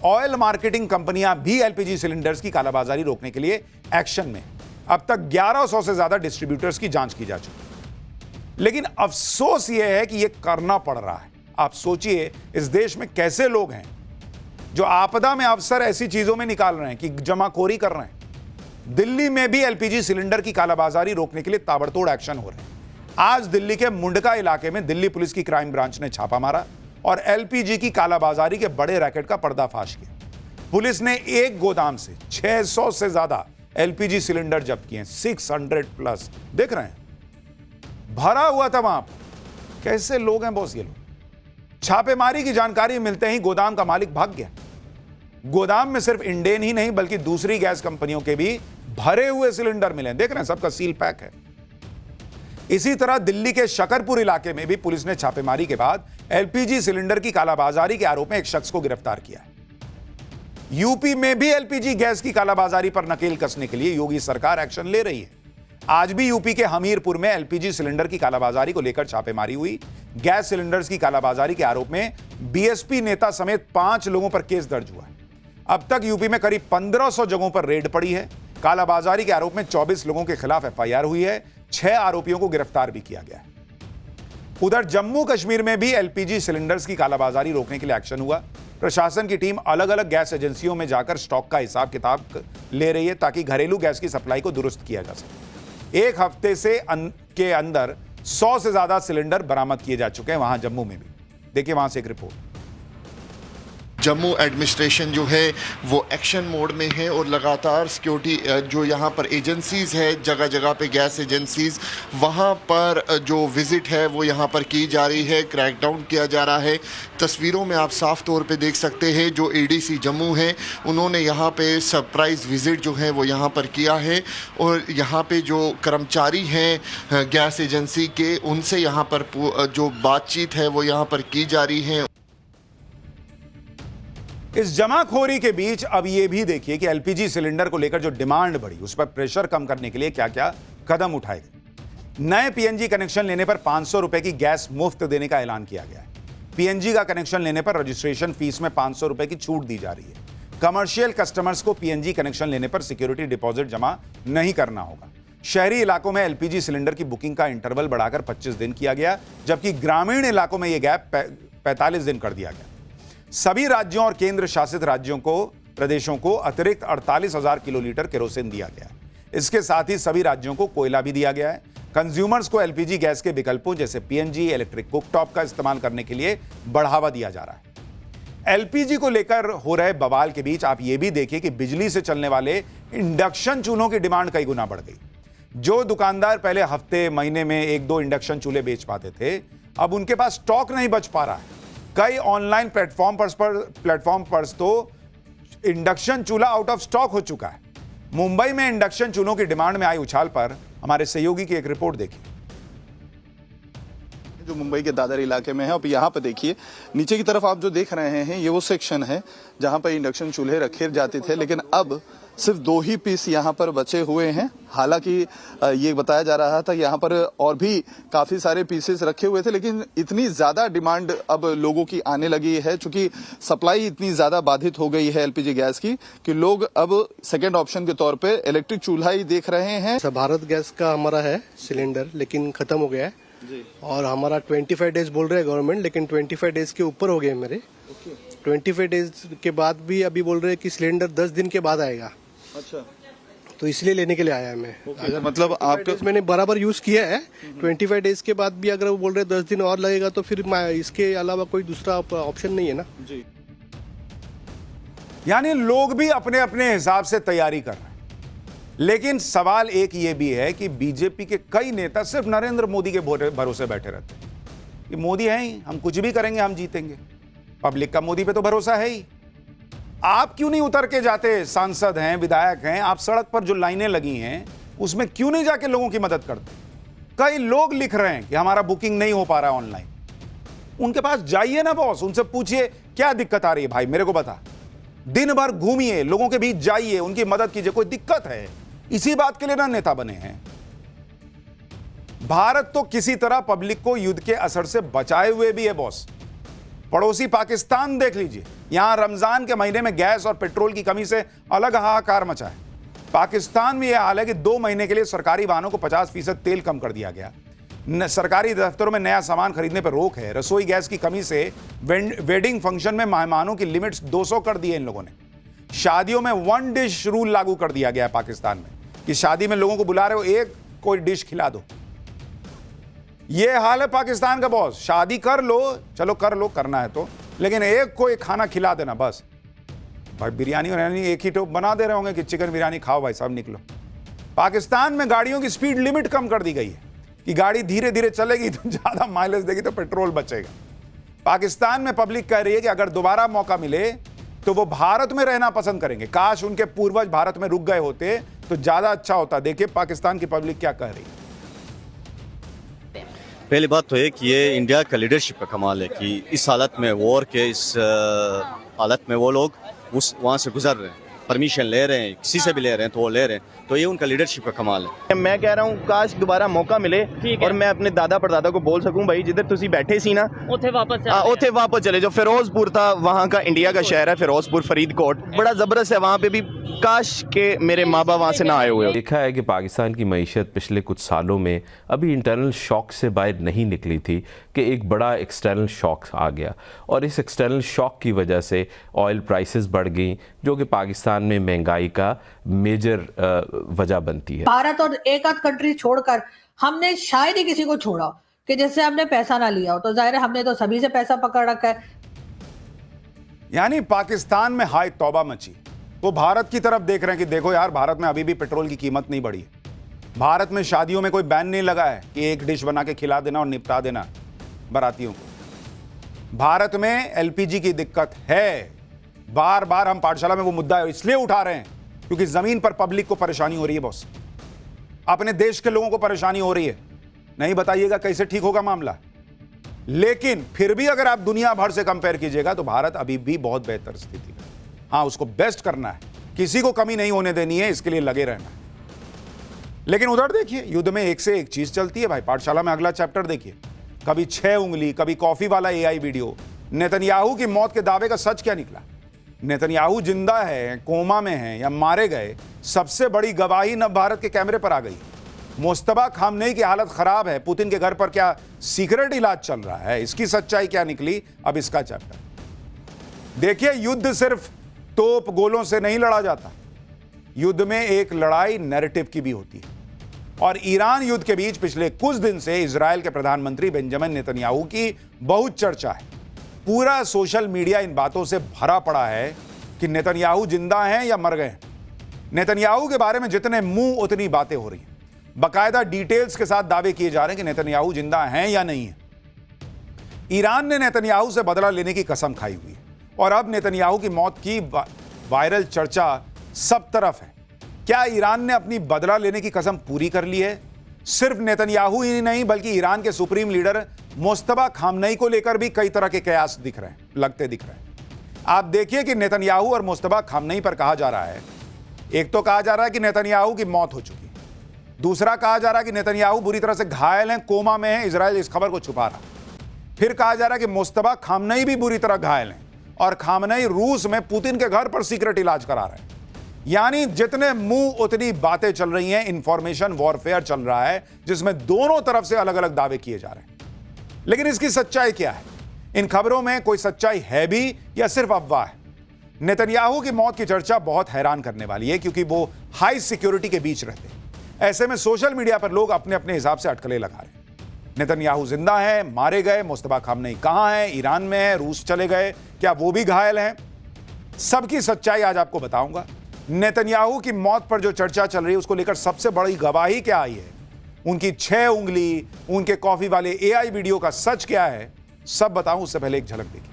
ऑयल मार्केटिंग कंपनियां भी एलपीजी सिलेंडर्स की कालाबाजारी रोकने के लिए एक्शन में। अब तक 1100 से ज्यादा डिस्ट्रीब्यूटर्स की जांच की जा चुकी है। लेकिन अफसोस यह है कि यह करना पड़ रहा है। आप सोचिए इस देश में कैसे लोग हैं जो आपदा में अवसर ऐसी चीजों में निकाल रहे हैं कि जमाखोरी कर रहे हैं। दिल्ली में भी एलपीजी सिलेंडर की कालाबाजारी रोकने के लिए ताबड़तोड़ एक्शन हो रहे हैं। आज दिल्ली के मुंडका इलाके में दिल्ली पुलिस की क्राइम ब्रांच ने छापा मारा और एलपीजी की कालाबाजारी के बड़े रैकेट का पर्दाफाश किया। पुलिस ने एक गोदाम से 600 से ज्यादा एलपीजी सिलेंडर जब्त किए हैं, 600 प्लस। देख रहे हैं, भरा हुआ था वहां पर। कैसे लोग हैं बॉस ये लोग। छापेमारी की जानकारी मिलते ही गोदाम का मालिक भाग गया। गोदाम में सिर्फ इंडेन ही नहीं बल्कि दूसरी गैस कंपनियों के भी भरे हुए सिलेंडर मिले। देख रहे हैं, सबका सील पैक है। इसी तरह दिल्ली के शकरपुर इलाके में भी पुलिस ने छापेमारी के बाद एलपीजी सिलेंडर की कालाबाजारी के आरोप में एक शख्स को गिरफ्तार किया है। यूपी में भी एलपीजी गैस की कालाबाजारी पर नकेल कसने के लिए योगी सरकार एक्शन ले रही है। आज भी यूपी के हमीरपुर में एलपीजी सिलेंडर की कालाबाजारी को लेकर छापेमारी हुई। गैस सिलेंडर्स की कालाबाजारी के आरोप में बीएसपी नेता समेत 5 लोगों पर केस दर्ज हुआ है। अब तक यूपी में करीब 1500 जगहों पर रेड पड़ी है। कालाबाजारी के आरोप में 24 लोगों के खिलाफ एफआईआर हुई है। 6 आरोपियों को गिरफ्तार भी किया गया है। उधर जम्मू कश्मीर में भी एलपीजी सिलेंडर्स की कालाबाजारी रोकने के लिए एक्शन हुआ। प्रशासन की टीम अलग अलग गैस एजेंसियों में जाकर स्टॉक का हिसाब किताब ले रही है ताकि घरेलू गैस की सप्लाई को दुरुस्त किया जा सके। एक हफ्ते के अंदर 100 से ज्यादा सिलेंडर बरामद किए जा चुके हैं वहां जम्मू में भी। देखिए वहां से एक रिपोर्ट। जम्मू एडमिनिस्ट्रेशन जो है वो एक्शन मोड में है और लगातार सिक्योरिटी जो यहाँ पर एजेंसीज़ है, जगह जगह पे गैस एजेंसीज़, वहाँ पर जो विज़िट है वो यहाँ पर की जा रही है, क्रैकडाउन किया जा रहा है। तस्वीरों में आप साफ तौर पे देख सकते हैं जो एडीसी जम्मू हैं उन्होंने यहाँ पे सरप्राइज़ विज़िट जो है वो यहाँ पर किया है और यहाँ पे जो कर्मचारी हैं गैस एजेंसी के उनसे यहाँ पर जो बातचीत है वो यहाँ पर की जा रही है। इस जमाखोरी के बीच अब यह भी देखिए कि एलपीजी सिलेंडर को लेकर जो डिमांड बढ़ी उस पर प्रेशर कम करने के लिए क्या क्या कदम उठाए गए। नए पीएनजी कनेक्शन लेने पर 500 रुपए की गैस मुफ्त देने का ऐलान किया गया है। पीएनजी का कनेक्शन लेने पर रजिस्ट्रेशन फीस में 500 रुपए की छूट दी जा रही है। कमर्शियल कस्टमर्स को पीएनजी कनेक्शन लेने पर सिक्योरिटी डिपॉजिट जमा नहीं करना होगा। शहरी इलाकों में एलपीजी सिलेंडर की बुकिंग का इंटरवल बढ़ाकर 25 दिन किया गया, जबकि ग्रामीण इलाकों में यह गैप 45 दिन कर दिया गया। सभी राज्यों और केंद्र शासित प्रदेशों को अतिरिक्त 48,000 किलोलीटर केरोसिन दिया गया है। इसके साथ ही सभी राज्यों को कोयला भी दिया गया है। कंज्यूमर्स को एलपीजी गैस के विकल्पों जैसे पीएनजी, इलेक्ट्रिक कुकटॉप का इस्तेमाल करने के लिए बढ़ावा दिया जा रहा है। एलपीजी को लेकर हो रहे बवाल के बीच आप यह भी देखिए कि बिजली से चलने वाले इंडक्शन चूल्हों की डिमांड कई गुना बढ़ गई। जो दुकानदार पहले हफ्ते महीने में 1-2 इंडक्शन चूल्हे बेच पाते थे, अब उनके पास स्टॉक नहीं बच पा रहा है। कई ऑनलाइन प्लेटफॉर्म पर तो इंडक्शन चूल्हा आउट ऑफ स्टॉक हो चुका है। मुंबई में इंडक्शन चूल्हों की डिमांड में आई उछाल पर हमारे सहयोगी की एक रिपोर्ट देखिए। जो मुंबई के दादर इलाके में है, अब यहाँ पे देखिए नीचे की तरफ आप जो देख रहे हैं ये वो सेक्शन है जहाँ पर इंडक्शन चूल्हे रखे जाते थे, लेकिन अब सिर्फ 2 ही पीस यहाँ पर बचे हुए हैं। हालांकि ये बताया जा रहा था यहाँ पर और भी काफी सारे पीसेस रखे हुए थे, लेकिन इतनी ज्यादा डिमांड अब लोगों की आने लगी है चूंकि सप्लाई इतनी ज्यादा बाधित हो गई है एलपीजी गैस की कि लोग अब सेकेंड ऑप्शन के तौर पे इलेक्ट्रिक चूल्हा ही देख रहे हैं। भारत गैस का हमारा है सिलेंडर, लेकिन खत्म हो गया है जी। और हमारा 25 डेज बोल रहे हैं गवर्नमेंट, लेकिन 25 डेज के ऊपर हो गए मेरे। 25 डेज के बाद भी अभी बोल रहे हैं कि सिलेंडर 10 दिन के बाद आएगा। अच्छा, तो इसलिए लेने के लिए आया है मैं। अगर मतलब आपका मैंने बराबर यूज किया है। 25 डेज के बाद भी अगर वो बोल रहे हैं 10 दिन और लगेगा तो फिर इसके अलावा कोई दूसरा ऑप्शन नहीं है ना जी। यानी लोग भी अपने अपने हिसाब से तैयारी कर रहे हैं। लेकिन सवाल एक ये भी है कि बीजेपी के कई नेता सिर्फ नरेंद्र मोदी के भरोसे बैठे रहते हैं कि मोदी है ही, हम कुछ भी करेंगे, हम जीतेंगे। पब्लिक का मोदी पे तो भरोसा है ही। आप क्यों नहीं उतर के जाते? सांसद हैं, विधायक हैं, आप सड़क पर जो लाइनें लगी हैं उसमें क्यों नहीं जाके लोगों की मदद करते? कई लोग लिख रहे हैं कि हमारा बुकिंग नहीं हो पा रहा ऑनलाइन। उनके पास जाइए ना बॉस, उनसे पूछिए क्या दिक्कत आ रही है भाई, मेरे को बता। दिन भर घूमिए, लोगों के बीच जाइए, उनकी मदद कीजिए। कोई दिक्कत है? इसी बात के लिए ना नेता बने हैं। भारत तो किसी तरह पब्लिक को युद्ध के असर से बचाए हुए भी है बॉस। पड़ोसी पाकिस्तान देख लीजिए, यहां रमजान के महीने में गैस और पेट्रोल की कमी से अलग हाहाकार मचा है। पाकिस्तान में यह हाल है कि 2 महीने के लिए सरकारी वाहनों को 50% तेल कम कर दिया गया। सरकारी दफ्तरों में नया सामान खरीदने पर रोक है। रसोई गैस की कमी से वेडिंग फंक्शन में मेहमानों की लिमिट्स 200 कर दी है इन लोगों ने। शादियों में 1 डिश रूल लागू कर दिया गया है पाकिस्तान में कि शादी में लोगों को बुला रहे हो, एक कोई डिश खिला दो। ये हाल है पाकिस्तान का बॉस। शादी कर लो, चलो कर लो, करना है तो, लेकिन एक कोई खाना खिला देना बस। भाई बिरयानी और एक ही टोप बना दे रहे होंगे कि चिकन बिरयानी खाओ भाई साहब निकलो। पाकिस्तान में गाड़ियों की स्पीड लिमिट कम कर दी गई है कि गाड़ी धीरे धीरे चलेगी तो ज़्यादा माइलेज देगी तो पेट्रोल बचेगा। पाकिस्तान में पब्लिक कह रही है कि अगर दोबारा मौका मिले तो वो भारत में रहना पसंद करेंगे। काश उनके पूर्वज भारत में रुक गए होते तो ज़्यादा अच्छा होता। देखिए पाकिस्तान की पब्लिक क्या कह रही है। पहली बात तो है कि ये इंडिया का लीडरशिप का कमाल है कि इस हालत में, वॉर के इस हालत में वो लोग वहाँ से गुजर रहे हैं, परमिशन ले रहे हैं, किसी से भी ले रहे हैं तो वो ले रहे हैं, तो ये उनका लीडरशिप का कमाल है। मैं कह रहा हूँ काश दोबारा मौका मिले और मैं अपने दादा परदादा को बोल सकूं भाई जिधर तुसी बैठे सी ना उत्थे वापस चले जाओ। फिरोजपुर था वहाँ का, इंडिया का शहर है फिरोजपुर, फरीदकोट बड़ा ज़बरदस्त है, वहाँ पे भी काश के मेरे माँ बाप वहाँ से ना आए हुए हो। देखा है कि पाकिस्तान की मईशत पिछले कुछ सालों में अभी इंटरनल शॉक से बाहर नहीं निकली थी कि एक बड़ा एक्सटर्नल शॉक आ गया, और इस एक्सटर्नल शॉक की वजह से ऑयल प्राइसेस बढ़ गई, जो कि पाकिस्तान में महंगाई का मेजर वजह बनती है। भारत और एक आध कंट्री छोड़कर हमने शायद ही किसी को छोड़ा कि जिससे हमने पैसा ना लिया हो, तो जाहिर है हमने तो सभी से पैसा पकड़ रखा है। यानी पाकिस्तान में हाय तौबा मची, वो भारत की तरफ देख रहे हैं कि देखो यार भारत में अभी भी पेट्रोल की कीमत नहीं बढ़ी है। भारत में शादियों में कोई बैन नहीं लगा है कि एक डिश बना के खिला देना और निपटा देना बारातियों को। भारत में एलपीजी की दिक्कत है। बार बार हम पाठशाला में वो मुद्दा इसलिए उठा रहे हैं क्योंकि जमीन पर पब्लिक को परेशानी हो रही है बॉस, अपने देश के लोगों को परेशानी हो रही है। नहीं बताइएगा कैसे ठीक होगा मामला, लेकिन फिर भी अगर आप दुनिया भर से कंपेयर कीजिएगा तो भारत अभी भी बहुत बेहतर स्थिति में। हाँ, उसको बेस्ट करना है, किसी को कमी नहीं होने देनी है, इसके लिए लगे रहना है। लेकिन उधर देखिए युद्ध में एक से एक चीज चलती है भाई। पाठशाला में अगला चैप्टर देखिए, कभी 6 उंगली, कभी कॉफी वाला एआई वीडियो। नेतन्याहू की मौत के दावे का सच क्या निकला? नेतन्याहू जिंदा है, कोमा में है या मारे गए, सबसे बड़ी गवाही नव भारत के कैमरे पर आ गई। मुस्तफा खामनेई की हालत खराब है, पुतिन के घर पर क्या सीक्रेट इलाज चल रहा है, इसकी सच्चाई क्या निकली? अब इसका चैप्टर देखिए। युद्ध सिर्फ तोप गोलों से नहीं लड़ा जाता, युद्ध में एक लड़ाई नैरेटिव की भी होती है। और ईरान युद्ध के बीच पिछले कुछ दिन से इजराइल के प्रधानमंत्री बेंजामिन नेतन्याहू की बहुत चर्चा है। पूरा सोशल मीडिया इन बातों से भरा पड़ा है कि नेतन्याहू जिंदा हैं या मर गए। नेतन्याहू के बारे में जितने मुंह उतनी बातें हो रही हैं, बाकायदा डिटेल्स के साथ दावे किए जा रहे हैं कि नेतन्याहू जिंदा हैं या नहीं है। ईरान ने नेतन्याहू से बदला लेने की कसम खाई हुई है और अब नेतन्याहू की मौत की वायरल चर्चा सब तरफ है। क्या ईरान ने अपनी बदला लेने की कसम पूरी कर ली है? सिर्फ नेतन्याहू ही नहीं बल्कि ईरान के सुप्रीम लीडर मुस्तफा खामनेई को लेकर भी कई तरह के कयास दिख रहे हैं। आप देखिए कि नेतन्याहू और मुस्तफा खामनेई पर कहा जा रहा है, एक तो कहा जा रहा है कि नेतन्याहू की मौत हो चुकी है, दूसरा कहा जा रहा है कि नेतन्याहू बुरी तरह से घायल हैं, कोमा में है, इजराइल इस खबर को छुपा रहा। फिर कहा जा रहा है कि मुस्तफा खामनेई भी बुरी तरह घायल हैं और खामनेई रूस में पुतिन के घर पर सीक्रेट इलाज करा रहे हैं। यानी जितने मुंह उतनी बातें चल रही हैं, इंफॉर्मेशन वॉरफेयर चल रहा है जिसमें दोनों तरफ से अलग अलग दावे किए जा रहे हैं। लेकिन इसकी सच्चाई क्या है? इन खबरों में कोई सच्चाई है भी या सिर्फ अफवाह है? नेतन्याहू की मौत की चर्चा बहुत हैरान करने वाली है क्योंकि वो हाई सिक्योरिटी के बीच रहते हैं। ऐसे में सोशल मीडिया पर लोग अपने अपने हिसाब से अटकलें लगा रहे हैं। नेतन्याहू जिंदा है, मारे गए, मुस्तफा खामनेई कहां है, ईरान में है, रूस चले गए, क्या वो भी घायल हैं? सबकी सच्चाई आज आपको बताऊंगा। नेतन्याहू की मौत पर जो चर्चा चल रही है उसको लेकर सबसे बड़ी गवाही क्या आई है, उनकी 6 उंगली, उनके कॉफी वाले एआई वीडियो का सच क्या है, सब बताऊं उससे पहले एक झलक देखिए।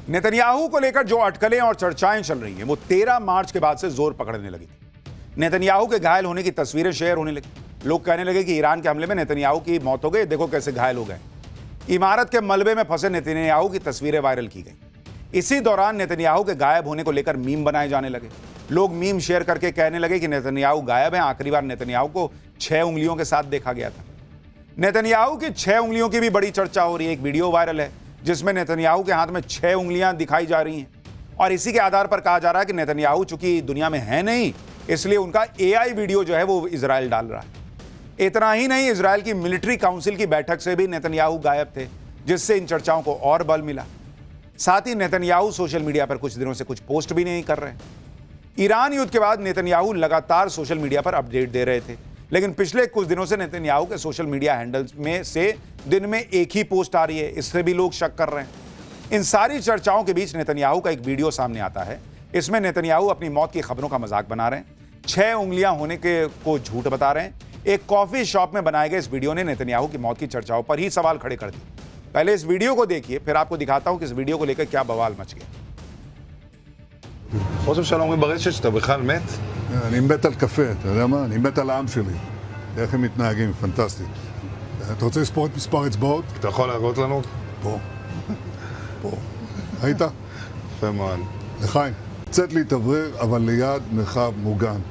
नेतन्याहू को लेकर जो अटकलें और चर्चाएं चल रही हैं वो 13 मार्च के बाद से जोर पकड़ने लगी थी। नेतन्याहू के घायल होने की तस्वीरें शेयर होने लगी। लोग कहने लगे कि ईरान के हमले में नेतन्याहू की मौत हो गई, देखो कैसे घायल हो गए। इमारत के मलबे में फंसे नेतन्याहू की तस्वीरें वायरल की गई। इसी दौरान नेतन्याहू के गायब होने को लेकर मीम बनाए जाने लगे। लोग मीम शेयर करके कहने लगे कि नेतन्याहू गायब है, आखिरी बार नेतन्याहू को 6 उंगलियों के साथ देखा गया था। नेतन्याहू की 6 उंगलियों की भी बड़ी चर्चा हो रही है। एक वीडियो वायरल है जिसमें नेतन्याहू के हाथ में 6 उंगलियां दिखाई जा रही हैं और इसी के आधार पर कहा जा रहा है कि नेतन्याहू चूंकि दुनिया में है नहीं, इसलिए उनका AI वीडियो जो है वो इजराइल डाल रहा है। इतना ही नहीं, इजराइल की मिलिट्री काउंसिल की बैठक से भी नेतन्याहू गायब थे, जिससे इन चर्चाओं को और बल मिला। साथ ही नेतन्याहू सोशल मीडिया पर कुछ दिनों से कुछ पोस्ट भी नहीं कर रहे। ईरान युद्ध के बाद नेतन्याहू लगातार सोशल मीडिया पर अपडेट दे रहे थे, लेकिन पिछले कुछ दिनों से नेतन्याहू के सोशल मीडिया हैंडल्स में से दिन में एक ही पोस्ट आ रही है। इससे भी लोग शक कर रहे हैं। इन सारी चर्चाओं के बीच नेतन्याहू का एक वीडियो सामने आता है। इसमें नेतन्याहू अपनी मौत की खबरों का मजाक बना रहे हैं, 6 उंगलियां होने के को झूठ बता रहे हैं। एक कॉफी शॉप में बनाए गए इस वीडियो ने नेतन्याहू की मौत की चर्चाओं पर ही सवाल खड़े कर दिए। पहले इस वीडियो को देखिए, फिर आपको दिखाता हूं कि इस वीडियो को लेकर क्या बवाल मच गया। חושב שלום אומרים ברשת שאתה בכלל מת? אני מת על קפה, אתה יודע מה? אני מת על העם שלי. איך הם מתנהגים, פנטסטי. אתה רוצה לספור את מספר אצבעות? אתה יכול להראות לנו? פה. פה. ראית? יפה מאוד. לחיים, קצת להתאוורר, אבל ליד מרחב מוגן.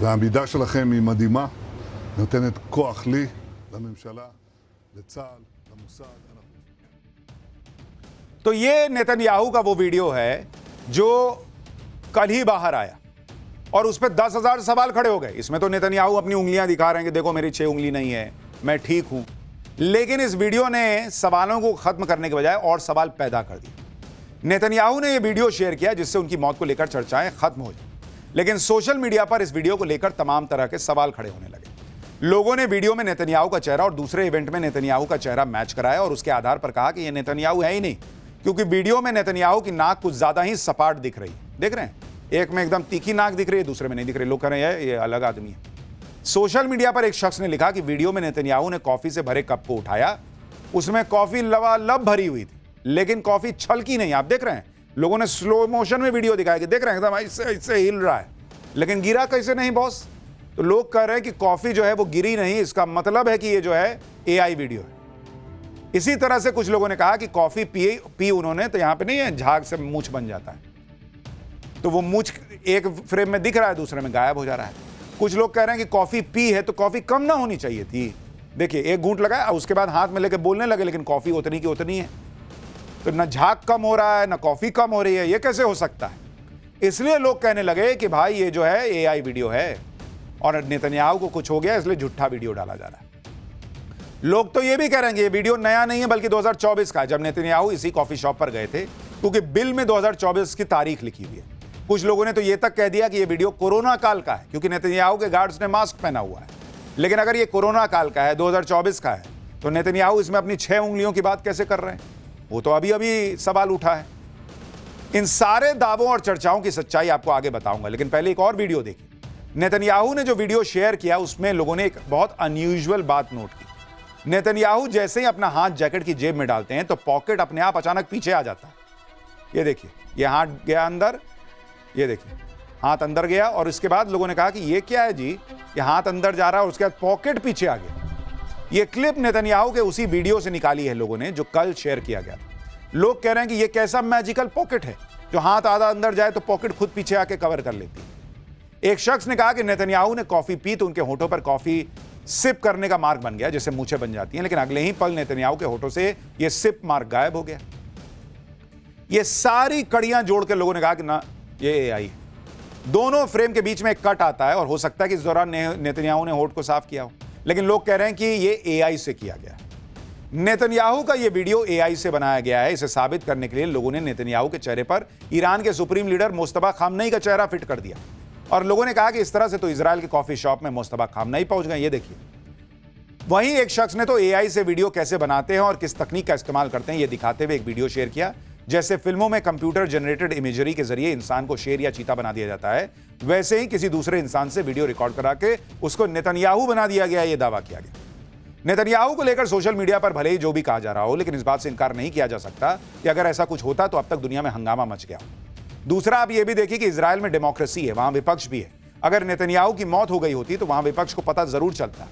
והעמידה שלכם היא מדהימה, נותנת כוח לי, לממשלה, לצה"ל, למוסד. तो ये नेतन्याहू का वो वीडियो है जो कल ही बाहर आया और उस पर 10,000 सवाल खड़े हो गए। इसमें तो नेतन्याहू अपनी उंगलियां दिखा रहे हैं कि देखो मेरी 6 उंगली नहीं है, मैं ठीक हूं। लेकिन इस वीडियो ने सवालों को खत्म करने के बजाय और सवाल पैदा कर दिए। नेतन्याहू ने यह वीडियो शेयर किया जिससे उनकी मौत को लेकर चर्चाएं खत्म हो जाए, लेकिन सोशल मीडिया पर इस वीडियो को लेकर तमाम तरह के सवाल खड़े होने लगे। लोगों ने वीडियो में नेतन्याहू का चेहरा और दूसरे इवेंट में नेतन्याहू का चेहरा मैच कराया और उसके आधार पर कहा कि यह नेतन्याहू है ही नहीं, क्योंकि वीडियो में नेतन्याहू की नाक कुछ ज्यादा ही सपाट दिख रही है। देख रहे हैं, एक में एकदम तीखी नाक दिख रही है, दूसरे में नहीं दिख रही। लोग कह रहे हैं ये अलग आदमी है। सोशल मीडिया पर एक शख्स ने लिखा कि वीडियो में नेतन्याहू ने कॉफी से भरे कप को उठाया, उसमें कॉफी लबालब भरी हुई थी, लेकिन कॉफी छलकी नहीं। आप देख रहे हैं, लोगों ने स्लो मोशन में वीडियो दिखाया कि देख रहे हैं एकदम इससे हिल रहा है, लेकिन गिरा कैसे नहीं बॉस? तो लोग कह रहे हैं कि कॉफी जो है वो गिरी नहीं, इसका मतलब है कि ये जो है AI वीडियो है। इसी तरह से कुछ लोगों ने कहा कि कॉफी पी उन्होंने तो यहां पे नहीं है, झाग से मूछ बन जाता है, तो वो मूछ एक फ्रेम में दिख रहा है, दूसरे में गायब हो जा रहा है। कुछ लोग कह रहे हैं कि कॉफी पी है तो कॉफी कम ना होनी चाहिए थी। देखिए, एक घूंट लगाया, उसके बाद हाथ में लेके बोलने लगे, लेकिन कॉफी उतनी की उतनी है। तो ना झाग कम हो रहा है ना कॉफी कम हो रही है, ये कैसे हो सकता है? इसलिए लोग कहने लगे कि भाई ये जो है AI वीडियो है और नेतन्याहू को कुछ हो गया, इसलिए झूठा वीडियो डाला जा रहा है। लोग तो ये भी कह रहे हैं कि ये वीडियो नया नहीं है, बल्कि 2024 का है, जब नेतन्याहू इसी कॉफी शॉप पर गए थे, क्योंकि बिल में 2024 की तारीख लिखी हुई है। कुछ लोगों ने तो ये तक कह दिया कि ये वीडियो कोरोना काल का है, क्योंकि नेतन्याहू के गार्ड्स ने मास्क पहना हुआ है। लेकिन अगर ये कोरोना काल का है, 2024 का है, तो नेतन्याहू इसमें अपनी 6 उंगलियों की बात कैसे कर रहे हैं? वो तो अभी अभी सवाल उठा है। इन सारे दावों और चर्चाओं की सच्चाई आपको आगे बताऊंगा, लेकिन पहले एक और वीडियो देखिए। नेतन्याहू ने जो वीडियो शेयर किया उसमें लोगों ने एक बहुत अनयूजुअल बात नोट की। नेतन्याहू जैसे ही अपना हाथ जैकेट की जेब में डालते हैं तो पॉकेट अपने आप अचानक पीछे आ जाता है। ये देखिए, ये हाथ गया अंदर, ये देखिए हाथ अंदर गया, और इसके बाद लोगों ने कहा कि ये क्या है जी, ये हाथ अंदर जा रहा है और उसके बाद पॉकेट पीछे आ गया। ये क्लिप नेतन्याहू के उसी वीडियो से निकाली है लोगों ने, जो कल शेयर किया गया था। लोग कह रहे हैं कि ये कैसा मैजिकल पॉकेट है, जो हाथ आधा अंदर जाए तो पॉकेट खुद पीछे आके कवर कर लेती है। एक शख्स ने कहा कि नेतन्याहू ने कॉफी पी तो उनके होठों पर कॉफी सिप करने का मार्क बन गया, जैसे मूछें बन जाती हैं, लेकिन अगले ही पल नेतन्याहू के होठों से यह सिप मार्क गायब हो गया। ये सारी कड़ियां जोड़ के लोगों ने कहा कि ना, ये AI है। दोनों फ्रेम के बीच में एक कट आता है और हो सकता है कि इस दौरान नेतन्याहू ने होठ को साफ किया हो, लेकिन लोग कह रहे हैं कि ये AI से किया गया है। नेतन्याहू का ये वीडियो AI से बनाया गया है। इसे साबित करने के लिए लोगों ने नेतन्याहू के चेहरे पर ईरान के सुप्रीम लीडर मुस्तफा खामनेई का चेहरा फिट कर दिया, और लोगों ने कहा कि इस तरह से तो इजराइल के कॉफी शॉप में मुस्तफा खामनेई पहुंच गए। ये देखिए, वहीं एक शख्स ने तो AI से वीडियो कैसे बनाते हैं और किस तकनीक का इस्तेमाल करते हैं ये दिखाते हुए एक वीडियो शेयर किया। जैसे फिल्मों में कंप्यूटर जनरेटेड इमेजरी के जरिए इंसान को शेर या चीता बना दिया जाता है, वैसे ही किसी दूसरे इंसान से वीडियो रिकॉर्ड करा के उसको नेतन्याहू बना दिया गया, ये दावा किया गया। नेतन्याहू को लेकर सोशल मीडिया पर भले ही जो भी कहा जा रहा हो, लेकिन इस बात से इनकार नहीं किया जा सकता कि अगर ऐसा कुछ होता तो अब तक दुनिया में हंगामा मच गया। दूसरा, आप ये भी देखिए कि इजराइल में डेमोक्रेसी है, वहां विपक्ष भी है। अगर नेतन्याहू की मौत हो गई होती तो वहां विपक्ष को पता जरूर चलता,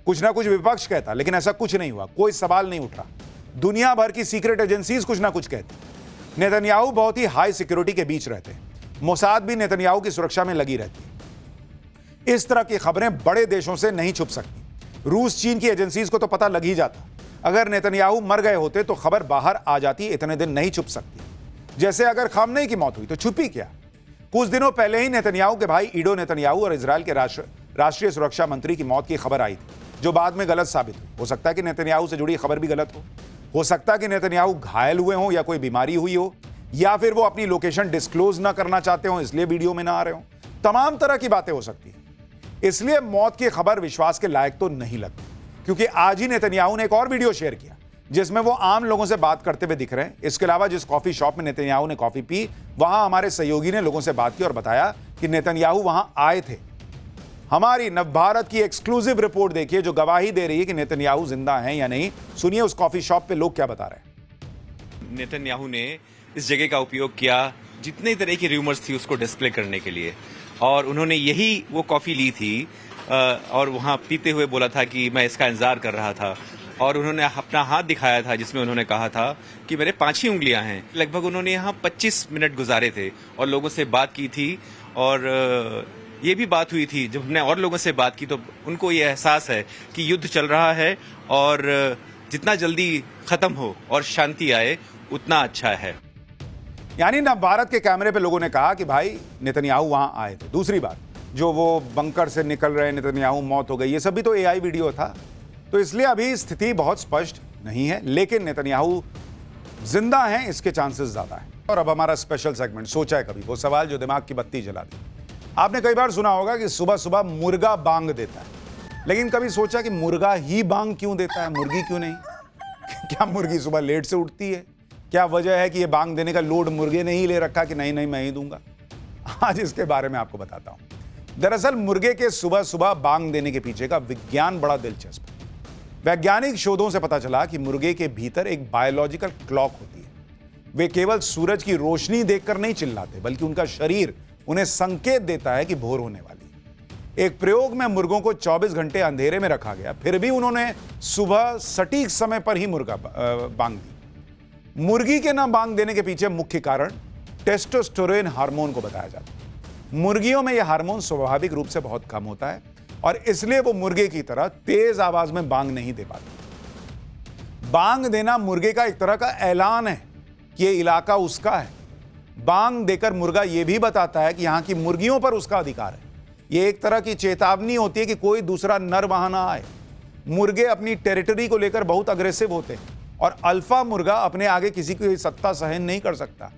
कुछ ना कुछ विपक्ष कहता, लेकिन ऐसा कुछ नहीं हुआ, कोई सवाल नहीं उठ रहा। दुनिया भर की सीक्रेट एजेंसीज कुछ ना कुछ कहती। नेतन्याहू बहुत ही हाई सिक्योरिटी के बीच रहते हैं, मोसाद भी नेतन्याहू की सुरक्षा में लगी रहती है। इस तरह की खबरें बड़े देशों से नहीं छुप सकती। रूस चीन की एजेंसीज को तो पता लग ही जाता। अगर नेतन्याहू मर गए होते तो खबर बाहर आ जाती, इतने दिन नहीं छुप सकती। जैसे अगर खामनेई की मौत हुई तो छुपी क्या? कुछ दिनों पहले ही नेतन्याहू के भाई ईडो नेतन्याहू और इजराइल के राष्ट्रीय सुरक्षा मंत्री की मौत की खबर आई थी, जो बाद में गलत साबित हुई। हो सकता है कि नेतन्याहू से जुड़ी खबर भी गलत हो सकता है कि नेतन्याहू घायल हुए हों या कोई बीमारी हुई हो, या फिर वो अपनी लोकेशन डिस्क्लोज ना करना चाहते हो इसलिए वीडियो में ना आ रहे हो। तमाम तरह की बातें हो सकती है। इसलिए मौत की खबर विश्वास के लायक तो नहीं लगती, क्योंकि आज ही नेतन्याहू ने एक और वीडियो शेयर किया जिसमें वो आम लोगों से बात करते हुए दिख रहे हैं। इसके अलावा जिस कॉफी शॉप में नेतन्याहू ने कॉफी पी, वहां हमारे सहयोगी ने लोगों से बात की और बताया कि नेतन्याहू वहां आए थे। हमारी नवभारत की एक्सक्लूसिव रिपोर्ट देखिए जो गवाही दे रही है कि नेतन्याहू जिंदा हैं या नहीं। सुनिए उस कॉफी शॉप पे लोग क्या बता रहे हैं। नेतन्याहू ने इस जगह का उपयोग किया जितने तरह की रूमर्स थी उसको डिस्प्ले करने के लिए, और उन्होंने यही वो कॉफी ली थी और वहां पीते हुए बोला था कि मैं इसका इंतजार कर रहा था, और उन्होंने अपना हाथ दिखाया था जिसमें उन्होंने कहा था कि मेरे 5 ही उंगलियां हैं। लगभग उन्होंने यहाँ 25 मिनट गुजारे थे और लोगों से बात की थी, और ये भी बात हुई थी जब हमने और लोगों से बात की तो उनको ये एहसास है कि युद्ध चल रहा है और जितना जल्दी खत्म हो और शांति आए उतना अच्छा है। यानी नवभारत के कैमरे पे लोगों ने कहा कि भाई नेतन्याहू वहां आए थे। दूसरी बात, जो वो बंकर से निकल रहे नेतन्याहू मौत हो गई, ये सब भी तो एआई वीडियो था, तो इसलिए अभी स्थिति बहुत स्पष्ट नहीं है, लेकिन नेतन्याहू जिंदा हैं इसके चांसेस ज्यादा है। और अब हमारा स्पेशल सेगमेंट सोचा है कभी, वो सवाल जो दिमाग की बत्ती जला दे। आपने कई बार सुना होगा कि सुबह सुबह मुर्गा बांग देता है, लेकिन कभी सोचा कि मुर्गा ही बांग क्यों देता है, मुर्गी क्यों नहीं? क्या मुर्गी सुबह लेट से उठती है? क्या वजह है कि ये बांग देने का लोड मुर्गे ने ही ले रखा कि नहीं मैं ही दूंगा? आज इसके बारे में आपको बताता हूं। दरअसल मुर्गे के सुबह सुबह बांग देने के पीछे का विज्ञान बड़ा दिलचस्प है। वैज्ञानिक शोधों से पता चला कि मुर्गे के भीतर एक बायोलॉजिकल क्लॉक होती है। वे केवल सूरज की रोशनी देखकर नहीं चिल्लाते, बल्कि उनका शरीर उन्हें संकेत देता है कि भोर होने वाली है। एक प्रयोग में मुर्गों को 24 घंटे अंधेरे में रखा गया, फिर भी उन्होंने सुबह सटीक समय पर ही मुर्गा बांग दी। मुर्गी के न बांग देने के पीछे मुख्य कारण टेस्टोस्टेरोन हार्मोन को बताया जाता है। मुर्गियों में यह हार्मोन स्वाभाविक रूप से बहुत कम होता है और इसलिए वो मुर्गे की तरह तेज आवाज में बांग नहीं दे पाते। बांग देना मुर्गे का एक तरह का ऐलान है कि ये इलाका उसका है। बांग देकर मुर्गा यह भी बताता है कि यहां की मुर्गियों पर उसका अधिकार है। यह एक तरह की चेतावनी होती है कि कोई दूसरा नर वहां ना आए। मुर्गे अपनी टेरिटरी को लेकर बहुत अग्रेसिव होते हैं और अल्फा मुर्गा अपने आगे किसी की सत्ता सहन नहीं कर सकता।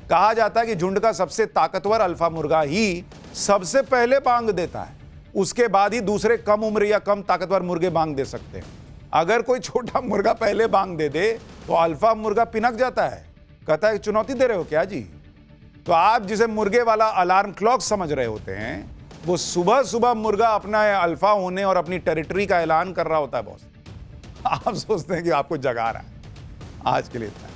कहा जाता है कि झुंड का सबसे ताकतवर अल्फा मुर्गा ही सबसे पहले बांग देता है, उसके बाद ही दूसरे कम उम्र या कम ताकतवर मुर्गे बांग दे सकते हैं। अगर कोई छोटा मुर्गा पहले बांग दे दे तो अल्फा मुर्गा पिनक जाता है, कहता है चुनौती दे रहे हो क्या जी? तो आप जिसे मुर्गे वाला अलार्म क्लॉक समझ रहे होते हैं, वो सुबह सुबह मुर्गा अपना अल्फा होने और अपनी टेरिटरी का ऐलान कर रहा होता है बॉस। आप सोचते हैं कि आपको जगा रहा है। आज के लिए इतना।